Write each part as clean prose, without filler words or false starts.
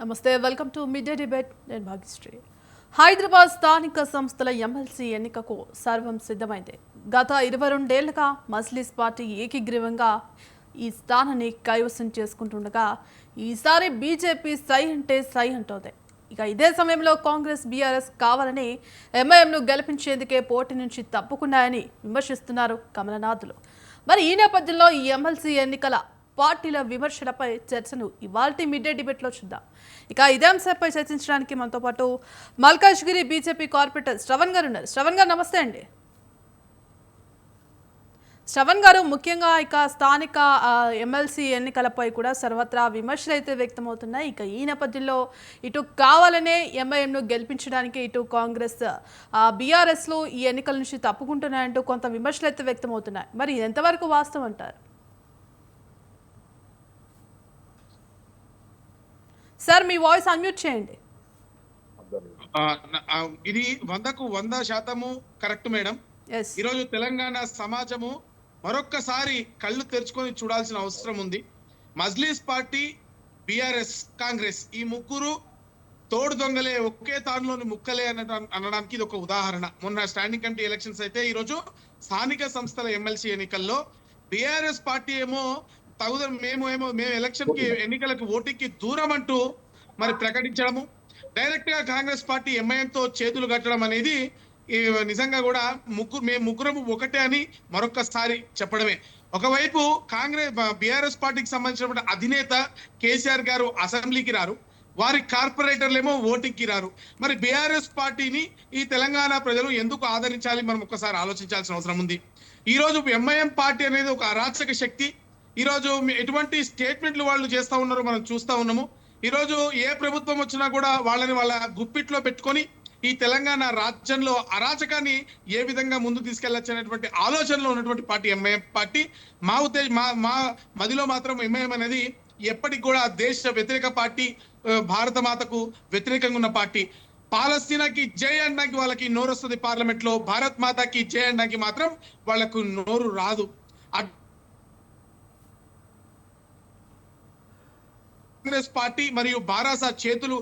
నమస్తే, welcome to mid-day debate. నేను భాగ్యశ్రీ. హైదరాబాద్ స్థానిక సంస్థల ఎమ్మెల్సీ ఎన్నికకు సర్వం సిద్ధమైంది. గత 22 ఏళ్లుగా మజ్లిస్ పార్టీ ఏకగ్రీవంగా ఈ స్థానాన్ని కైవసం చేసుకుంటుండగా ఈసారి బీజేపీ సై అంటే సై అంటోంది. ఇక ఇదే సమయంలో కాంగ్రెస్, బీఆర్ఎస్ కావాలని ఎంఐఎంను గెలిపించేందుకే పోటీ నుంచి తప్పుకున్నాయని విమర్శిస్తున్నారు కమలనాథులు. మరి ఈ నేపథ్యంలో ఈ ఎమ్మెల్సీ ఎన్నికల పార్టీల విమర్శలపై చర్చను ఇవాల్టి మిడ్-డే డిబేట్లో చూద్దాం. ఇక ఇదే అంశంపై చర్చించడానికి మనతో పాటు మల్కాజ్గిరి బీజేపీ కార్పొరేటర్ శ్రవణ్ గారు ఉన్నారు. శ్రవణ్ గారు నమస్తే అండి. శ్రవణ్ గారు, ముఖ్యంగా ఇక స్థానిక ఎమ్మెల్సీ ఎన్నికలపై కూడా సర్వత్రా విమర్శలు అయితే వ్యక్తమవుతున్నాయి. ఇక ఈ నేపథ్యంలో ఇటు కావాలనే ఎంఐఎంను గెలిపించడానికి ఇటు కాంగ్రెస్, బీఆర్ఎస్లు ఈ ఎన్నికల నుంచి తప్పుకుంటున్నాయంటూ కొంత విమర్శలు అయితే వ్యక్తమవుతున్నాయి. మరి ఎంతవరకు వాస్తవం అంటారు? సార్, మీ వాయిస్ అన్మ్యూట్ చేయండి. ఇది 100కు 100% కరెక్ట్ మేడం. ఈరోజు తెలంగాణ సమాజము మరొక్కసారి కళ్ళు తెరుచుకొని చూడాల్సిన అవసరం ఉంది. మజ్లిస్ పార్టీ, బీఆర్ఎస్, కాంగ్రెస్ ఈ ముగ్గురు తోడు దొంగలే, ఒకే తాడులోని ముక్కలే అనడానికి ఇది ఒక ఉదాహరణ. మొన్న స్టాండింగ్ కమిటీ ఎలక్షన్స్ అయితే ఈరోజు స్థానిక సంస్థల ఎమ్మెల్సీ ఎన్నికల్లో బీఆర్ఎస్ పార్టీ ఏమో మేము ఎలక్షన్ కి ఎన్నికలకు ఓటింగ్ కి దూరం అంటూ మరి ప్రకటించడము, డైరెక్ట్ గా కాంగ్రెస్ పార్టీ ఎంఐఎం తో చేతులు కట్టడం అనేది నిజంగా కూడా మేము ముగ్గురం ఒకటే అని మరొకసారి చెప్పడమే. ఒకవైపు కాంగ్రెస్ బీఆర్ఎస్ పార్టీకి సంబంధించిన అధినేత కేసీఆర్ గారు అసెంబ్లీకి రారు, వారి కార్పొరేటర్లేమో ఓటింగ్ కి రారు. మరి బీఆర్ఎస్ పార్టీని ఈ తెలంగాణ ప్రజలు ఎందుకు ఆదరించాలి, మనం ఒక్కసారి ఆలోచించాల్సిన అవసరం ఉంది. ఈ రోజు ఎంఐఎం పార్టీ అనేది ఒక అరాచక శక్తి. ఈ రోజు ఎటువంటి స్టేట్మెంట్లు వాళ్ళు చేస్తా ఉన్నారో మనం చూస్తా ఉన్నాము. ఈ రోజు ఏ ప్రభుత్వం వచ్చినా కూడా వాళ్ళని వాళ్ళ గుప్పిట్లో పెట్టుకొని ఈ తెలంగాణ రాజ్యంలో అరాచకాన్ని ఏ విధంగా ముందు తీసుకెళ్లొచ్చు అనేటువంటి ఆలోచనలో ఉన్నటువంటి పార్టీ ఎంఐఎం పార్టీ. మా ఉద్దేశం, మా మదిలో మాత్రం ఎంఐఎం అనేది ఎప్పటికి కూడా దేశ వ్యతిరేక పార్టీ, భారత మాతకు వ్యతిరేకంగా ఉన్న పార్టీ. పాలస్తీనాకి జై అనడానికి వాళ్ళకి నోరు వస్తుంది పార్లమెంట్ లో, భారత్ మాతకి జై అనడానికి మాత్రం వాళ్ళకు నోరు రాదు. కాంగ్రెస్ పార్టీ మరియు బారాసా చేతులు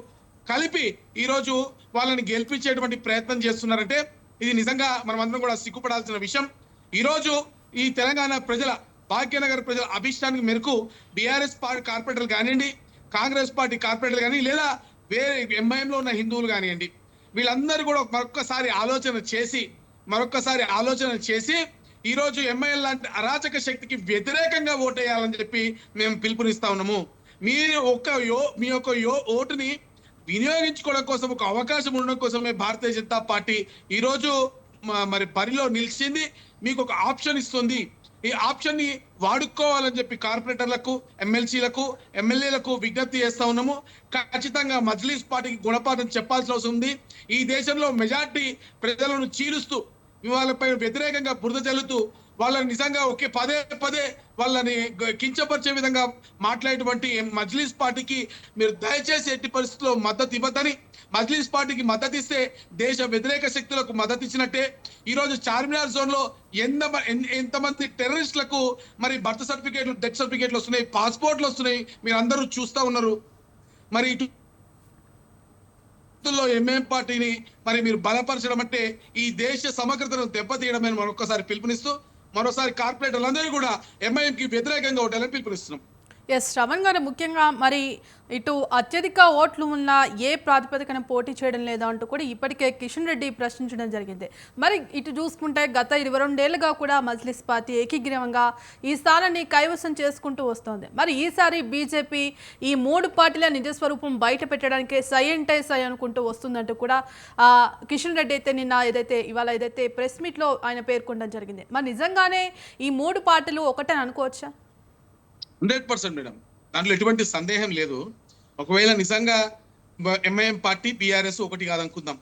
కలిపి ఈ రోజు వాళ్ళని గెలిపించేటువంటి ప్రయత్నం చేస్తున్నారంటే ఇది నిజంగా మనం అందరం కూడా సిగ్గుపడాల్సిన విషయం. ఈ రోజు ఈ తెలంగాణ ప్రజల, భాగ్యనగర్ ప్రజల అభిష్టానికి మేరకు బీఆర్ఎస్ పార్టీ కార్పొరేటర్లు కానివ్వండి, కాంగ్రెస్ పార్టీ కార్పొరేటర్లు కానీ, లేదా వేరే ఎంఐఎంలో ఉన్న హిందువులు కానివ్వండి, వీళ్ళందరూ కూడా మరొక్కసారి ఆలోచన చేసి ఈ రోజు ఎంఐఎం లాంటి అరాచక శక్తికి వ్యతిరేకంగా ఓటేయాలని చెప్పి మేము పిలుపునిస్తా ఉన్నాము. మీ యొక్క ఓటుని వినియోగించుకోవడం కోసం, ఒక అవకాశం ఉండడం కోసమే భారతీయ జనతా పార్టీ ఈ రోజు మరి బరిలో నిలిచింది. మీకు ఒక ఆప్షన్ ఇస్తుంది. ఈ ఆప్షన్ ని వాడుకోవాలని చెప్పి కార్పొరేటర్లకు, ఎమ్మెల్సీలకు, ఎమ్మెల్యేలకు విజ్ఞప్తి చేస్తా ఉన్నాము. ఖచ్చితంగా మజ్లిస్ పార్టీకి గుణపాఠం చెప్పాల్సిన అవసరం ఉంది. ఈ దేశంలో మెజార్టీ ప్రజలను చీలుస్తూ, వాళ్ళపై వ్యతిరేకంగా బురద చల్లుతూ, వాళ్ళని నిజంగా పదే వాళ్ళని కించపరిచే విధంగా మాట్లాడేటువంటి మజ్లిస్ పార్టీకి మీరు దయచేసి ఎట్టి పరిస్థితుల్లో మద్దతు ఇవ్వద్దని, మజ్లిస్ పార్టీకి మద్దతు ఇస్తే దేశ వ్యతిరేక శక్తులకు మద్దతు ఇచ్చినట్టే. ఈ రోజు చార్మినార్ జోన్ లో ఎంతమంది టెర్రరిస్టులకు మరి బర్త్ సర్టిఫికేట్లు, డెత్ సర్టిఫికేట్లు వస్తున్నాయి, పాస్పోర్ట్లు వస్తున్నాయి, మీరు అందరూ చూస్తా ఉన్నారు. మరి ఇటు ఎంఐఎం పార్టీని మరి మీరు బలపరచడం అంటే ఈ దేశ సమగ్రతను దెబ్బతీయడమని మరొకసారి పిలుపునిస్తూ, మరోసారి కార్పొరేటర్లందరూ కూడా ఎంఐఎం కి వ్యతిరేకంగా ఓటాలని పిలుపునిస్తున్నాం. శ్రవణ్ గారు, ముఖ్యంగా మరి ఇటు అత్యధిక ఓట్లు ఉన్న ఏ ప్రాతిపదికన పోటీ చేయడం లేదా అంటూ కూడా ఇప్పటికే కిషన్ రెడ్డి ప్రశ్నించడం జరిగింది. మరి ఇటు చూసుకుంటే గత 22 ఏళ్లుగా కూడా మజ్లిస్ పార్టీ ఏకగ్రీవంగా ఈ స్థానాన్ని కైవసం చేసుకుంటూ వస్తోంది. మరి ఈసారి బీజేపీ ఈ 3 పార్టీల నిజస్వరూపం బయట పెట్టడానికి సై అంటే సై అనుకుంటూ వస్తుందంటూ కూడా కిషన్ రెడ్డి అయితే ఇవాళ ఏదైతే ప్రెస్ మీట్లో ఆయన పేర్కొనడం జరిగింది. మరి నిజంగానే ఈ 3 పార్టీలు ఒకటే అనుకోవచ్చా? 100% మేడం, దాంట్లో ఎటువంటి సందేహం లేదు. ఒకవేళ నిజంగా ఎంఐఎం పార్టీ, బీఆర్ఎస్ ఒకటి కాదనుకుందాం,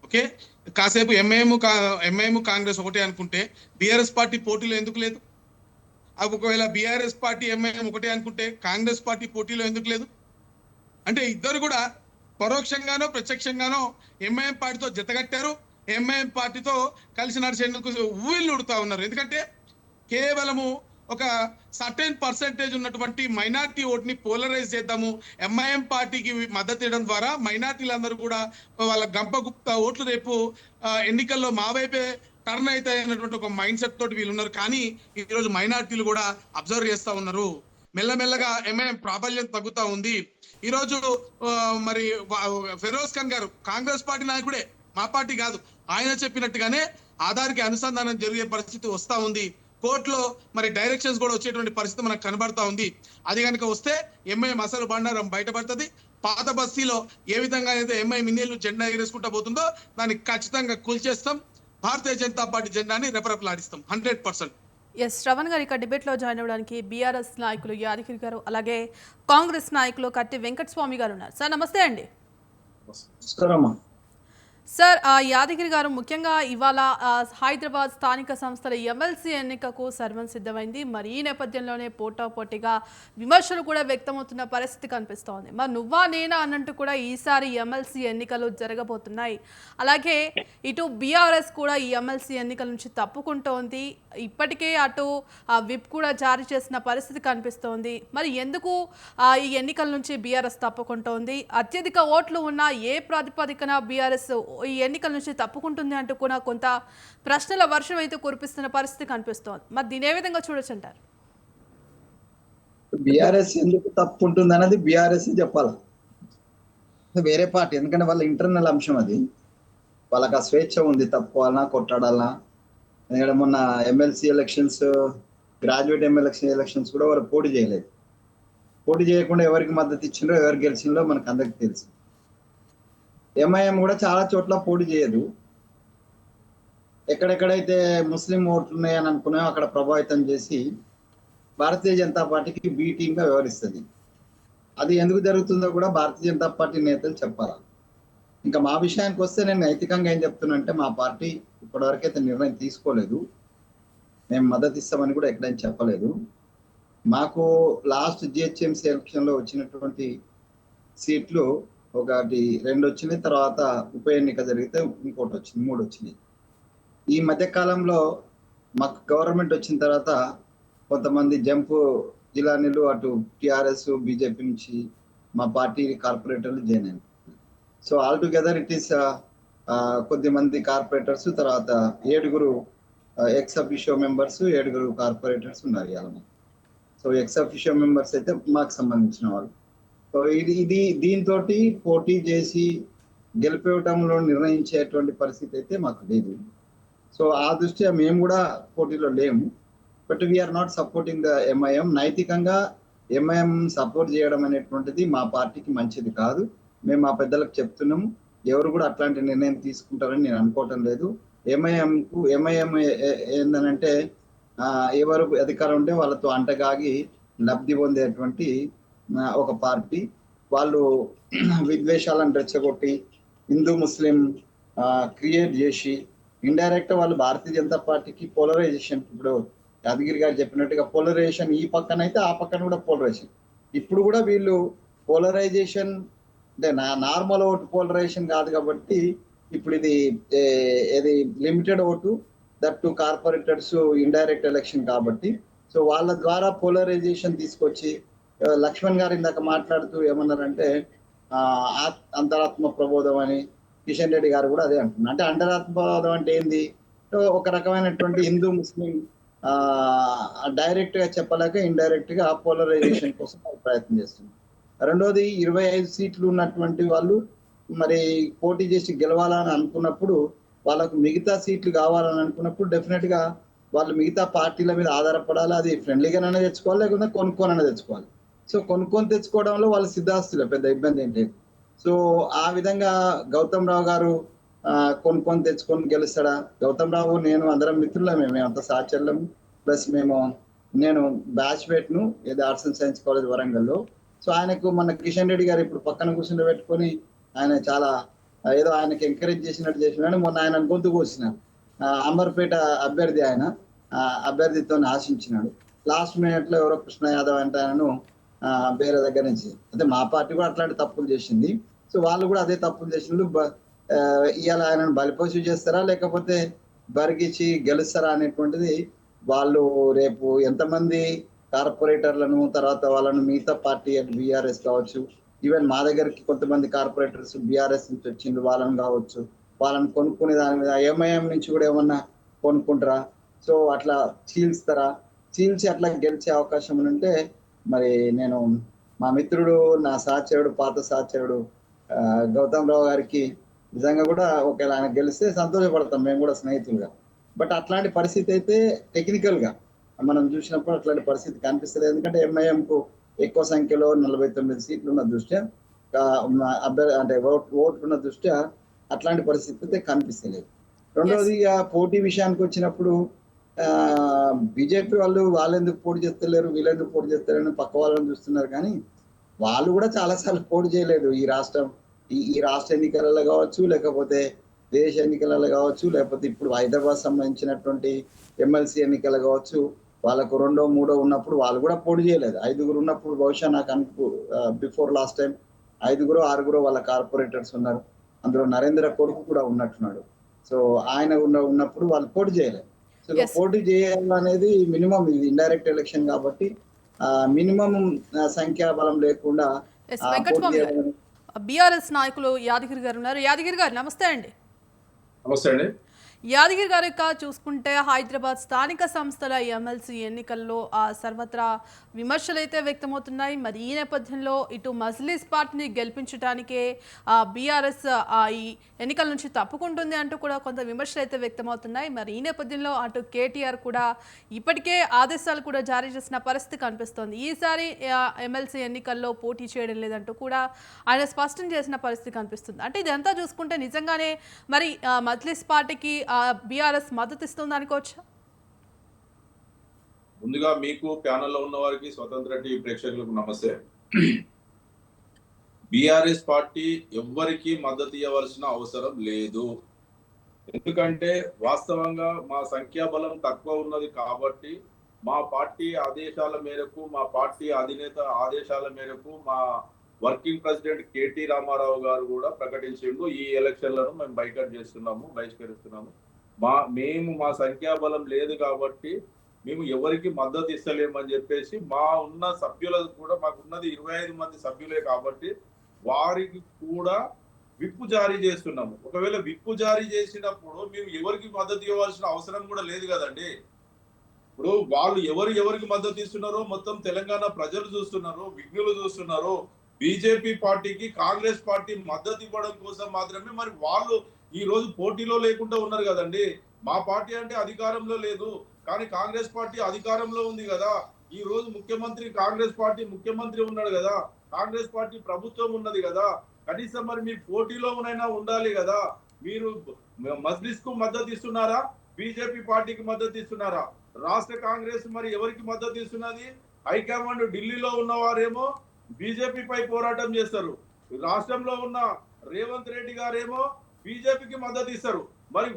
ఓకే, కాసేపు ఎంఐఎం కాంగ్రెస్ ఒకటే అనుకుంటే బీఆర్ఎస్ పార్టీ పోటీలో ఎందుకు లేదు? ఒకవేళ బీఆర్ఎస్ పార్టీ ఎంఐఎం ఒకటే అనుకుంటే కాంగ్రెస్ పార్టీ పోటీలో ఎందుకు లేదు? అంటే ఇద్దరు కూడా పరోక్షంగానో ప్రత్యక్షంగానో ఎంఐఎం పార్టీతో జతగట్టారు, ఎంఐఎం పార్టీతో కలిసి నడిచేందుకు ఊళ్ళు ఉడుతా ఉన్నారు. ఎందుకంటే కేవలము ఒక సర్టెన్ పర్సెంటేజ్ ఉన్నటువంటి మైనార్టీ ఓట్ని పోలరైజ్ చేద్దాము, ఎంఐఎం పార్టీకి మద్దతు ఇవ్వడం ద్వారా మైనార్టీలందరూ కూడా వాళ్ళ గంపగుప్త ఓట్లు రేపు ఎన్నికల్లో మా వైపే టర్న్ అవుతాయి అన్నటువంటి ఒక మైండ్ సెట్ తోటి వీళ్ళు ఉన్నారు. కానీ ఈ రోజు మైనార్టీలు కూడా అబ్జర్వ్ చేస్తా ఉన్నారు. మెల్లమెల్లగా ఎంఐఎం ప్రాబల్యం తగ్గుతా ఉంది. ఈ రోజు మరి ఫెరోజ్ ఖాన్ గారు కాంగ్రెస్ పార్టీ నాయకుడే, మా పార్టీ కాదు. ఆయన చెప్పినట్టుగానే ఆధార్కి అనుసంధానం జరిగే పరిస్థితి వస్తా ఉంది. కోర్టులో మరి డైరెక్షన్స్ కూడా వచ్చేటువంటి పరిస్థితి మనకు కనబడతా ఉంది. అది కనుక వస్తే ఎంఐఎం అసలు బండారం బయటపడుతుంది. పాత బస్తీలో ఏ విధంగా అయితే ఎంఐఎం ఇన్నేళ్ళు జెండా ఎగరేసుకుంటా పోతుందో దాన్ని ఖచ్చితంగా కూల్చేస్తాం. భారతీయ జనతా పార్టీ జెండాని రెపరెపలాడిస్తాం 100%. ఎస్ శ్రవణ్ గారు, ఇక డిబేట్లో జాయిన్ అవ్వడానికి బీఆర్ఎస్ నాయకులు యాదగిరి గారు, అలాగే కాంగ్రెస్ నాయకులు కట్టి వెంకటస్వామి గారు ఉన్నారు. సార్ నమస్తే అండి. సార్ యాదగిరి గారు, ముఖ్యంగా ఇవాళ హైదరాబాద్ స్థానిక సంస్థల ఎమ్మెల్సీ ఎన్నికకు సర్వం సిద్ధమైంది. మరి ఈ నేపథ్యంలోనే పోటాపోటీగా విమర్శలు కూడా వ్యక్తమవుతున్న పరిస్థితి కనిపిస్తోంది. మరి నువ్వా నేనా అన్నట్టు కూడా ఈసారి ఎమ్మెల్సీ ఎన్నికలు జరగబోతున్నాయి. అలాగే ఇటు బీఆర్ఎస్ కూడా ఈ ఎమ్మెల్సీ ఎన్నికల నుంచి తప్పుకుంటోంది. ఇప్పటికే అటు విప్ కూడా జారీ చేసిన పరిస్థితి కనిపిస్తోంది. మరి ఎందుకు ఈ ఎన్నికల నుంచి బీఆర్ఎస్ తప్పుకుంటోంది? అత్యధిక ఓట్లు ఉన్న ఏ ప్రాతిపదికన బీఆర్ఎస్ ఈ ఎన్నికల నుంచి తప్పుకుంటుంది అంటూ కూడా కొంత ప్రశ్నల వర్షం అయితే కురిపిస్తున్న పరిస్థితి కనిపిస్తోంది. మరి దీని ఏ విధంగా చూడొచ్చు అంటారు? బీఆర్ఎస్ ఎందుకు తప్పుకుంటుంది అన్నది బీఆర్ఎస్ చెప్పాలి, వేరే పార్టీ. ఎందుకంటే వాళ్ళ ఇంటర్నల్ అంశం అది. వాళ్ళకి ఆ స్వేచ్ఛ ఉంది, తప్పుకోవాలన్నా కొట్టాడాలన్నా. ఎందుకంటే మొన్న ఎమ్మెల్సీ ఎలక్షన్స్, గ్రాడ్యుయేట్ ఎలక్షన్స్ కూడా వారు పోటీ చేయలేదు. పోటీ చేయకుండా ఎవరికి మద్దతు ఇచ్చిండ్రో ఎవరు గెలిచిండ్రో మనకు అందరికి తెలుసు. ఎంఐఎం కూడా చాలా చోట్ల పోటీ చేయదు. ఎక్కడెక్కడైతే ముస్లిం ఓట్లు ఉన్నాయని అనుకున్నామో అక్కడ ప్రభావితం చేసి భారతీయ జనతా పార్టీకి బి టీమ్గా వ్యవహరిస్తుంది. అది ఎందుకు జరుగుతుందో కూడా భారతీయ జనతా పార్టీ నేతలు చెప్పాలి. ఇంకా మా విషయానికి వస్తే నేను నైతికంగా ఏం చెప్తున్నా, మా పార్టీ ఇప్పటివరకు అయితే నిర్ణయం తీసుకోలేదు. మేము మద్దతు ఇస్తామని కూడా ఎక్కడైనా చెప్పలేదు. మాకు లాస్ట్ జిహెచ్ఎంసీ ఎలక్షన్లో వచ్చినటువంటి సీట్లు 2 వచ్చినాయి. తర్వాత ఉప ఎన్నిక జరిగితే ఇంకోటి వచ్చింది, 3 వచ్చినాయి. ఈ మధ్య కాలంలో మాకు గవర్నమెంట్ వచ్చిన తర్వాత కొంతమంది జంపు జిల్లానీలు అటు టిఆర్ఎస్ బీజేపీ నుంచి మా పార్టీ కార్పొరేటర్లు జాయిన్ అయ్యారు. So all together it is కొద్దిమంది కార్పొరేటర్స్, తర్వాత 7 ఎక్స్ అఫిషియో మెంబర్స్, 7 కార్పొరేటర్స్ ఉన్నారు ఇవాళ. సో ఎక్స్ అఫిషియో మెంబర్స్ అయితే మాకు సంబంధించిన వాళ్ళు. సో ఇది దీంతో పోటీ చేసి గెలిపేయటంలో నిర్ణయించేటువంటి పరిస్థితి అయితే మాకు లేదు. సో ఆ దృష్ట్యా మేము కూడా పోటీలో లేము. But we are not supporting the MIM. నైతికంగా ఎంఐఎం సపోర్ట్ చేయడం అనేటువంటిది మా పార్టీకి మంచిది కాదు. మేము మా పెద్దలకు చెప్తున్నాము. ఎవరు కూడా అట్లాంటి నిర్ణయం తీసుకుంటారని నేను అనుకోవటం లేదు. ఎంఐఎం ఏందనంటే ఎవరు అధికారం ఉంటే వాళ్ళతో అంటగాగి లబ్ధి పొందేటువంటి ఒక పార్టీ. వాళ్ళు విద్వేషాలను రెచ్చగొట్టి హిందూ ముస్లిం క్రియేట్ చేసి ఇండైరెక్ట్ వాళ్ళు భారతీయ జనతా పార్టీకి పోలరైజేషన్, ఇప్పుడు యాదగిరి గారు చెప్పినట్టుగా పోలరైజేషన్ ఈ పక్కన అయితే ఆ పక్కన కూడా పోలరైజేషన్. ఇప్పుడు కూడా వీళ్ళు పోలరైజేషన్ అంటే నార్మల్ ఓటు పోలరైజేషన్ కాదు కాబట్టి ఇప్పుడు ఇది limited vote, that to corporators indirect election కాబట్టి సో వాళ్ళ ద్వారా పోలరైజేషన్ తీసుకొచ్చి లక్ష్మణ్ గారు ఇందాక మాట్లాడుతూ ఏమన్నారంటే అంతరాత్మ ప్రబోధం అని, కిషన్ రెడ్డి గారు కూడా అదే అంటున్నారు. అంటే అంతరాత్మ ప్రబోధం అంటే ఏంది? ఒక రకమైనటువంటి హిందూ ముస్లిం డైరెక్ట్ గా చెప్పలేక ఇండైరెక్ట్ గా పోలరైజేషన్ కోసం ప్రయత్నం చేస్తున్నారు. రెండోది 25 సీట్లు ఉన్నటువంటి వాళ్ళు మరి పోటీ చేసి గెలవాలని అనుకున్నప్పుడు వాళ్ళకు మిగతా సీట్లు కావాలని అనుకున్నప్పుడు డెఫినెట్ గా వాళ్ళు మిగతా పార్టీల మీద ఆధారపడాలి. అది ఫ్రెండ్లీగానే తెచ్చుకోవాలి, లేకుంటే కొనుక్కోనైనా తెచ్చుకోవాలి. సో కొనుక్కొని తెచ్చుకోవడంలో వాళ్ళ సిద్ధాస్తులే, పెద్ద ఇబ్బంది ఏంటి. సో ఆ విధంగా గౌతమ్ రావు గారు కొనుక్కొని తెచ్చుకొని గెలుస్తాడా? గౌతమ్ రావు నేను అందరం మిత్రులమే, మేమంతా సాచర్యము. ప్లస్ నేను బ్యాచ్మేట్ను ఏదో ఆర్ట్స్ అండ్ సైన్స్ కాలేజ్ వరంగల్లో. సో ఆయనకు మన కిషన్ రెడ్డి గారు ఇప్పుడు పక్కన కూర్చుని పెట్టుకొని ఆయన చాలా ఏదో ఆయనకి ఎంకరేజ్ చేసినట్టు చేసినాడు. మొన్న ఆయన గొంతు కోసిన అంబర్పేట అభ్యర్థి, ఆయన అభ్యర్థితో ఆశించినాడు. లాస్ట్ మినిట్ లో ఎవరో కృష్ణ యాదవ్ అంటే ఆయనను వేరే దగ్గర నుంచి, అంటే మా పార్టీ కూడా అట్లాంటి తప్పులు చేసింది. సో వాళ్ళు కూడా అదే తప్పులు చేసిండు. ఇవాళ ఆయనను బలిపోసి చేస్తారా లేకపోతే బరిగిచ్చి గెలుస్తారా అనేటువంటిది వాళ్ళు రేపు ఎంతమంది కార్పొరేటర్లను తర్వాత వాళ్ళను మిగతా పార్టీ బీఆర్ఎస్ కావచ్చు, ఈవెన్ మా దగ్గరికి కొంతమంది కార్పొరేటర్స్ బీఆర్ఎస్ నుంచి వచ్చిండ్రు, వాళ్ళని కావచ్చు, వాళ్ళని కొనుక్కునే దాని మీద ఎంఐఎం నుంచి కూడా ఏమన్నా కొనుక్కుంటారా? సో అట్లా చీల్స్తారా? చీల్చి అట్లా గెలిచే అవకాశం ఉంటే మరి నేను మా మిత్రుడు, నా సహచరుడు, పాత సహచరుడు గౌతమ్ రావు గారికి నిజంగా కూడా ఒకవేళ ఆయన గెలిస్తే సంతోషపడతాం మేము కూడా స్నేహితులుగా. బట్ అట్లాంటి పరిస్థితి అయితే టెక్నికల్ గా మనం చూసినప్పుడు అట్లాంటి పరిస్థితి కనిపిస్తుంది. ఎందుకంటే ఎంఐఎం కు ఎక్కువ సంఖ్యలో 49 సీట్లు ఉన్న దృష్ట్యా అంటే ఓట్లు ఉన్న దృష్ట్యా అట్లాంటి పరిస్థితి అయితే కనిపిస్తలేదు. రెండవది పోటీ విషయానికి వచ్చినప్పుడు బీజేపీ వాళ్ళు ఎందుకు పోటీ చేస్తలేరు, వీళ్ళెందుకు పోటీ చేస్తలేరు పక్క వాళ్ళని చూస్తున్నారు, కానీ వాళ్ళు కూడా చాలాసార్లు పోటీ చేయలేదు. ఈ రాష్ట్ర ఎన్నికలలో కావచ్చు, లేకపోతే దేశ ఎన్నికలలో కావచ్చు, లేకపోతే ఇప్పుడు హైదరాబాద్ సంబంధించినటువంటి ఎమ్మెల్సీ ఎన్నికలు కావచ్చు, వాళ్ళకు 2, 3 ఉన్నప్పుడు వాళ్ళు కూడా పోటీ చేయలేదు. 5 ఉన్నప్పుడు బహుశా నాకు బిఫోర్ లాస్ట్ టైం 5, 6 వాళ్ళ కార్పొరేటర్స్ ఉన్నారు. అందులో నరేంద్ర కొడుకు కూడా ఉన్నట్టున్నాడు. సో ఆయన ఉన్నప్పుడు వాళ్ళు పోటీ చేయలేదు. సో పోటీ చేయాలనేది మినిమం, ఇది ఇండైరెక్ట్ ఎలక్షన్ కాబట్టి మినిమం సంఖ్యాబలం లేకుండా బీఆర్ఎస్ నాయకులు యాదగిరి గారు ఉన్నారు. యాదగిరి గారు నమస్తే అండి. నమస్తే అండి. యాదగిరి గారు చూసుకుంటే హైదరాబాద్ స్థానిక సంస్థల ఎమ్మెల్సీ ఎన్నికల్లో సర్వత్రా విమర్శలు అయితే వ్యక్తమవుతున్నాయి. మరి ఈ నేపథ్యంలో ఇటు మజ్లిస్ పార్టీని గెలిపించడానికే బీఆర్ఎస్ ఈ ఎన్నికల నుంచి తప్పుకుంటుంది అంటూ కూడా కొంత విమర్శలు అయితే వ్యక్తమవుతున్నాయి. మరి ఈ నేపథ్యంలో అటు కేటీఆర్ కూడా ఇప్పటికే ఆదేశాలు కూడా జారీ చేసిన పరిస్థితి కనిపిస్తోంది. ఈసారి ఎమ్మెల్సీ ఎన్నికల్లో పోటీ చేయడం లేదంటూ కూడా ఆయన స్పష్టం చేసిన పరిస్థితి కనిపిస్తుంది. అంటే ఇదంతా చూసుకుంటే నిజంగానే మరి మజ్లిస్ పార్టీకి బీఆర్ఎస్ మద్దతు ఇస్తుంది అనుకోవచ్చు. ముందుగా మీకు ప్యానెల్లో ఉన్న వారికి, స్వతంత్ర టీవీ ప్రేక్షకులకు నమస్తే. బీఆర్ఎస్ పార్టీ ఎవ్వరికి మద్దతు ఇవ్వవలసిన అవసరం లేదు. ఎందుకంటే వాస్తవంగా మా సంఖ్యాబలం తక్కువ ఉన్నది కాబట్టి మా పార్టీ ఆదేశాల మేరకు, మా పార్టీ అధినేత ఆదేశాల మేరకు మా వర్కింగ్ ప్రెసిడెంట్ కేటీ రామారావు గారు కూడా ప్రకటించిండు, ఈ ఎలక్షన్లను మేము బహిష్కరిస్తున్నాము. మేము మా సంఖ్యాబలం లేదు కాబట్టి మేము ఎవరికి మద్దతు ఇస్తలేమని చెప్పేసి మా ఉన్న సభ్యులకు కూడా, మాకున్నది 25 మంది సభ్యులే కాబట్టి వారికి కూడా విప్పు జారీ చేస్తున్నాము. ఒకవేళ విప్పు జారీ చేసినప్పుడు మేము ఎవరికి మద్దతు ఇవ్వాల్సిన అవసరం కూడా లేదు కదండి. ఇప్పుడు వాళ్ళు ఎవరికి మద్దతు ఇస్తున్నారో మొత్తం తెలంగాణ ప్రజలు చూస్తున్నారు, విఘ్నులు చూస్తున్నారు. బీజేపీ పార్టీకి కాంగ్రెస్ పార్టీ మద్దతు ఇవ్వడం కోసం మాత్రమే మరి వాళ్ళు ఈ రోజు పోటీలో లేకుండా ఉన్నారు కదండి. మా పార్టీ అంటే అధికారంలో లేదు, కానీ కాంగ్రెస్ పార్టీ అధికారంలో ఉంది కదా. ఈ రోజు ముఖ్యమంత్రి కాంగ్రెస్ పార్టీ ముఖ్యమంత్రి ఉన్నాడు కదా, కాంగ్రెస్ పార్టీ ప్రభుత్వం ఉన్నది కదా. కనీసం మరి మీరు పోటీలోనైనా ఉండాలి కదా. మీరు మజ్లిస్ కు మద్దతు ఇస్తున్నారా, బీజేపీ పార్టీకి మద్దతు ఇస్తున్నారా? రాష్ట్ర కాంగ్రెస్ మరి ఎవరికి మద్దతు ఇస్తున్నది? హైకమాండ్ ఢిల్లీలో ఉన్నవారేమో బీజేపీ పై పోరాటం చేస్తారు, రాష్ట్రంలో ఉన్న రేవంత్ రెడ్డి గారేమో బీజేపీకి మద్దతు ఇస్తారు. మరి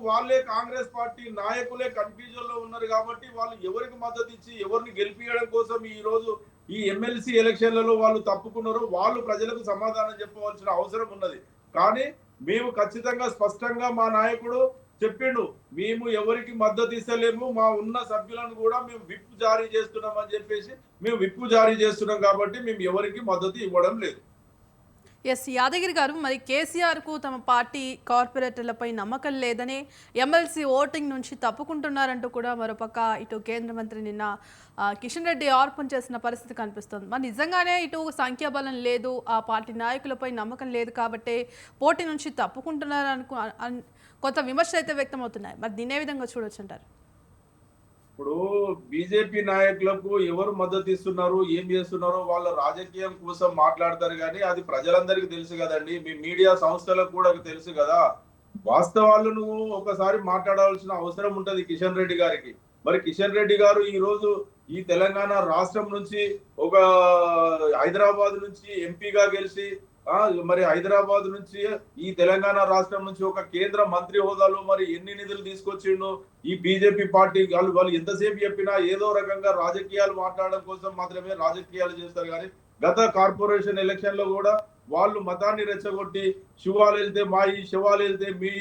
వాళ్ళే కాంగ్రెస్ పార్టీ నాయకులే కన్ఫ్యూజన్ లో ఉన్నారు కాబట్టి వాళ్ళు ఎవరికి మద్దతు ఇచ్చి ఎవరిని గెలిపించడం కోసం ఈ రోజు ఈ ఎమ్మెల్సీ ఎలక్షన్లలో వాళ్ళు తప్పుకున్నారు. వాళ్ళు ప్రజలకు సమాధానం చెప్పవలసిన అవసరం ఉన్నది. కానీ మేము ఖచ్చితంగా స్పష్టంగా మా నాయకుడు చెప్పిండు, మేము ఎవరికి మద్దతు ఇస్తలేము, మా ఉన్న సభ్యులను కూడా మేము విప్పు జారీ చేస్తున్నాం అని చెప్పేసి, మేము విప్పు జారీ చేస్తున్నాం కాబట్టి మేము ఎవరికి మద్దతు ఇవ్వడం లేదు. ఎస్ యాదగిరి గారు, మరి కేసీఆర్కు తమ పార్టీ కార్పొరేటర్లపై నమ్మకం లేదని ఎమ్మెల్సీ ఓటింగ్ నుంచి తప్పుకుంటున్నారంటూ కూడా మరోపక్క ఇటు కేంద్ర మంత్రి నిన్న కిషన్ రెడ్డి ఆరోపణ చేసిన పరిస్థితి కనిపిస్తుంది. మరి నిజంగానే ఇటు సంఖ్యాబలం లేదు, ఆ పార్టీ నాయకులపై నమ్మకం లేదు కాబట్టి పోటీ నుంచి తప్పుకుంటున్నారు కొంత విమర్శలు అయితే వ్యక్తమవుతున్నాయి. మరి దీనే విధంగా చూడొచ్చు అంటారు? ఇప్పుడు బీజేపీ నాయకులకు ఎవరు మద్దతు ఇస్తున్నారు, ఏం చేస్తున్నారో వాళ్ళ రాజకీయం కోసం మాట్లాడతారు, కానీ అది ప్రజలందరికీ తెలుసు కదండి. మీ మీడియా సంస్థలకు కూడా తెలుసు కదా. వాస్తవాలను ఒకసారి మాట్లాడాల్సిన అవసరం ఉంటది కిషన్ రెడ్డి గారికి. మరి కిషన్ రెడ్డి గారు ఈ రోజు ఈ తెలంగాణ రాష్ట్రం నుంచి ఒక హైదరాబాద్ నుంచి ఎంపీగా గెలిచి మరి హైదరాబాద్ నుంచి ఈ తెలంగాణ రాష్ట్రం నుంచి ఒక కేంద్ర మంత్రి హోదాలో మరి ఎన్ని నిధులు తీసుకొచ్చిండు. ఈ బీజేపీ పార్టీ వాళ్ళు ఎంతసేపు చెప్పినా ఏదో రకంగా రాజకీయాలు మాట్లాడడం కోసం మాత్రమే రాజకీయాలు చేస్తారు. కానీ గత కార్పొరేషన్ ఎలక్షన్ లో కూడా వాళ్ళు మతాన్ని రెచ్చగొట్టి శివాలు వెళ్తే మా ఈ శివాలు వెళ్తే మీ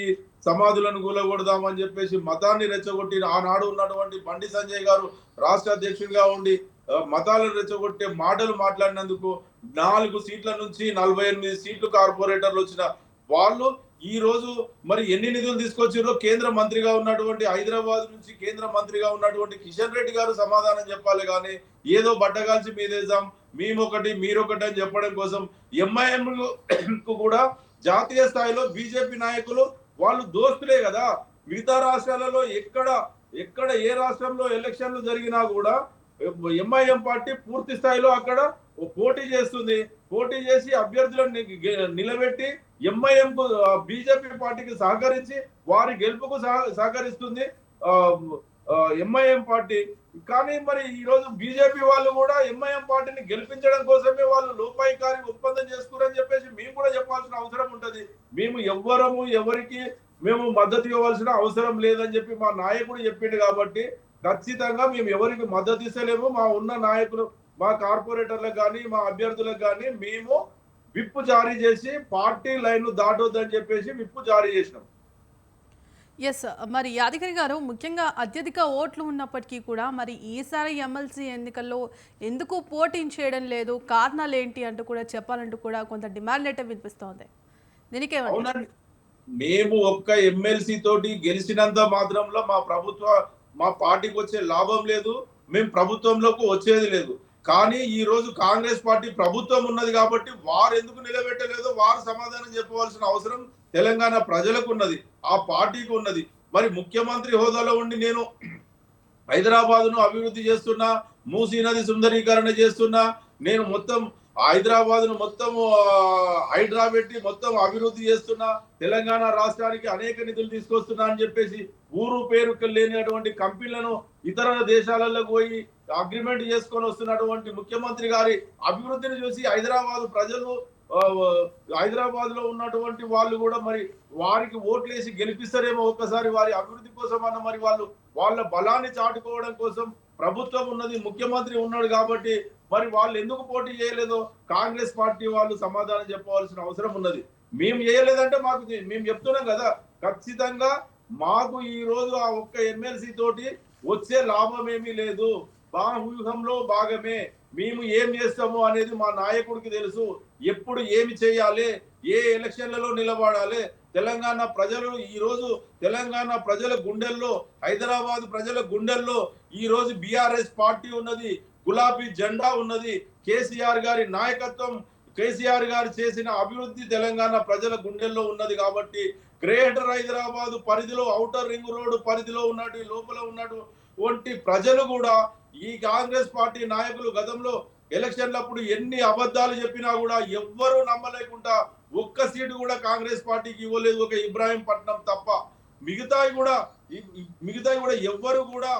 సమాధులను కూలగొడదామని చెప్పేసి మతాన్ని రెచ్చగొట్టి ఆనాడు ఉన్నటువంటి బండి సంజయ్ గారు రాష్ట్ర అధ్యక్షుడిగా ఉండి మతాలను రెచ్చగొట్టే మాటలు మాట్లాడినందుకు 4 సీట్ల నుంచి 48 సీట్లు కార్పొరేటర్లు వచ్చిన వాళ్ళు ఈ రోజు మరి ఎన్ని నిధులు తీసుకొచ్చారో కేంద్ర మంత్రిగా ఉన్నటువంటి హైదరాబాద్ నుంచి కేంద్ర మంత్రిగా ఉన్నటువంటి కిషన్ రెడ్డి గారు సమాధానం చెప్పాలి కానీ ఏదో బట్టగాల్చి మీదేద్దాం మేమొకటి మీరొకటి అని చెప్పడం కోసం ఎంఐఎం కు కూడా జాతీయ స్థాయిలో బీజేపీ నాయకులు వాళ్ళు దోస్తులే కదా. మిగతా రాష్ట్రాలలో ఎక్కడ ఏ రాష్ట్రంలో ఎలక్షన్లు జరిగినా కూడా ఎంఐఎం పార్టీ పూర్తి స్థాయిలో అక్కడ పోటీ చేస్తుంది. పోటీ చేసి అభ్యర్థులను నిలబెట్టి ఎంఐఎం కు బీజేపీ పార్టీకి సహకరించి వారి గెలుపుకు సహకరిస్తుంది ఎంఐఎం పార్టీ. కానీ మరి ఈ రోజు బీజేపీ వాళ్ళు కూడా ఎంఐఎం పార్టీని గెలిపించడం కోసమే వాళ్ళు లోపాయికారి ఒప్పందం చేసుకురని చెప్పేసి మేము కూడా చెప్పాల్సిన అవసరం ఉంటది. మేము ఎవరికి మేము మద్దతు ఇవ్వాల్సిన అవసరం లేదని చెప్పి మా నాయకుడు చెప్పిండు కాబట్టి ఖచ్చితంగా మేము ఎవరికి మద్దతు ఇస్తలేము. మా ఉన్న నాయకులు మా కార్పొరేటర్లకు కానీ మా అభ్యర్థులకు కానీ మేము విప్పు జారీ చేసి పార్టీ లైన్ దాటొద్దని చెప్పేసి విప్పు జారీ చేసినాం. ఎస్, మరి యాదగిరి గారు ముఖ్యంగా అత్యధిక ఓట్లు ఉన్నప్పటికీ కూడా మరి ఈసారి ఎమ్మెల్సీ ఎన్నికల్లో ఎందుకు పోటీ చేయడం లేదు, కారణాలు ఏంటి అంటూ కూడా చెప్పాలంటూ కూడా కొంత డిమాండ్ లెటర్ వినిపిస్తోంది. దీనికేమంటారు? మేము ఒక్క ఎమ్మెల్సీ తోటి గెలిచినంత మాత్రంలో మా పార్టీకి వచ్చే లాభం లేదు, మేము ప్రభుత్వంలోకి వచ్చేది లేదు. కానీ ఈ రోజు కాంగ్రెస్ పార్టీ ప్రభుత్వం ఉన్నది కాబట్టి వారు ఎందుకు నిలబెట్టలేదో వారు సమాధానం చెప్పవలసిన అవసరం తెలంగాణ ప్రజలకు ఉన్నది, ఆ పార్టీకి ఉన్నది. మరి ముఖ్యమంత్రి హోదాలో ఉండి నేను హైదరాబాద్ ను అభివృద్ధి చేస్తున్నా, మూసీ నది సుందరీకరణ చేస్తున్నా, నేను మొత్తం హైదరాబాద్ ను మొత్తం హైడ్రా పెట్టి మొత్తం అభివృద్ధి చేస్తున్నా, తెలంగాణ రాష్ట్రానికి అనేక నిధులు తీసుకొస్తున్నా అని చెప్పేసి ఊరు పేరు లేనటువంటి కంపెనీలను ఇతర దేశాలలో పోయి అగ్రిమెంట్ చేసుకొని వస్తున్నటువంటి ముఖ్యమంత్రి గారి అభివృద్ధిని చూసి హైదరాబాద్ లో ఉన్నటువంటి వాళ్ళు కూడా మరి వారికి ఓట్లేసి గెలిపిస్తారేమో ఒక్కసారి వారి అభివృద్ధి కోసం అన్న మరి వాళ్ళ బలాన్ని చాటుకోవడం కోసం ప్రభుత్వం ఉన్నది, ముఖ్యమంత్రి ఉన్నాడు కాబట్టి మరి వాళ్ళు ఎందుకు పోటీ చేయలేదో కాంగ్రెస్ పార్టీ వాళ్ళు సమాధానం చెప్పవలసిన అవసరం ఉన్నది. మేము చేయలేదంటే మేము చెప్తున్నాం కదా, ఖచ్చితంగా మాకు ఈ రోజు ఆ ఒక్క ఎమ్మెల్సీ తోటి వచ్చే లాభం ఏమీ లేదు. వ్యూహంలో భాగమే. మేము ఏం చేస్తాము అనేది మా నాయకుడికి తెలుసు. ఎప్పుడు ఏమి చేయాలి, ఏ ఎలక్షన్లలో నిలబడాలి. తెలంగాణ ప్రజలు ఈ రోజు తెలంగాణ ప్రజల గుండెల్లో, హైదరాబాద్ ప్రజల గుండెల్లో ఈ రోజు బీఆర్ఎస్ పార్టీ ఉన్నది, గులాబీ జెండా ఉన్నది. కేసీఆర్ గారి నాయకత్వం, కేసీఆర్ గారు చేసిన అభివృద్ధి తెలంగాణ ప్రజల గుండెల్లో ఉన్నది కాబట్టి గ్రేటర్ హైదరాబాద్ పరిధిలో, ఔటర్ రింగ్ రోడ్డు పరిధిలో ఉన్నట్టు లోపల ఉన్నటువంటి ప్రజలు కూడా ఈ కాంగ్రెస్ పార్టీ నాయకులు గతంలో ఎలక్షన్లప్పుడు ఎన్ని అబద్ధాలు చెప్పినా కూడా ఎవ్వరూ నమ్మలేకుండా ఒక్క సీటు కూడా కాంగ్రెస్ పార్టీకి ఇవ్వలేదు, ఒక ఇబ్రాహీంపట్నం తప్ప. మిగతాయి కూడా ఎవ్వరు కూడా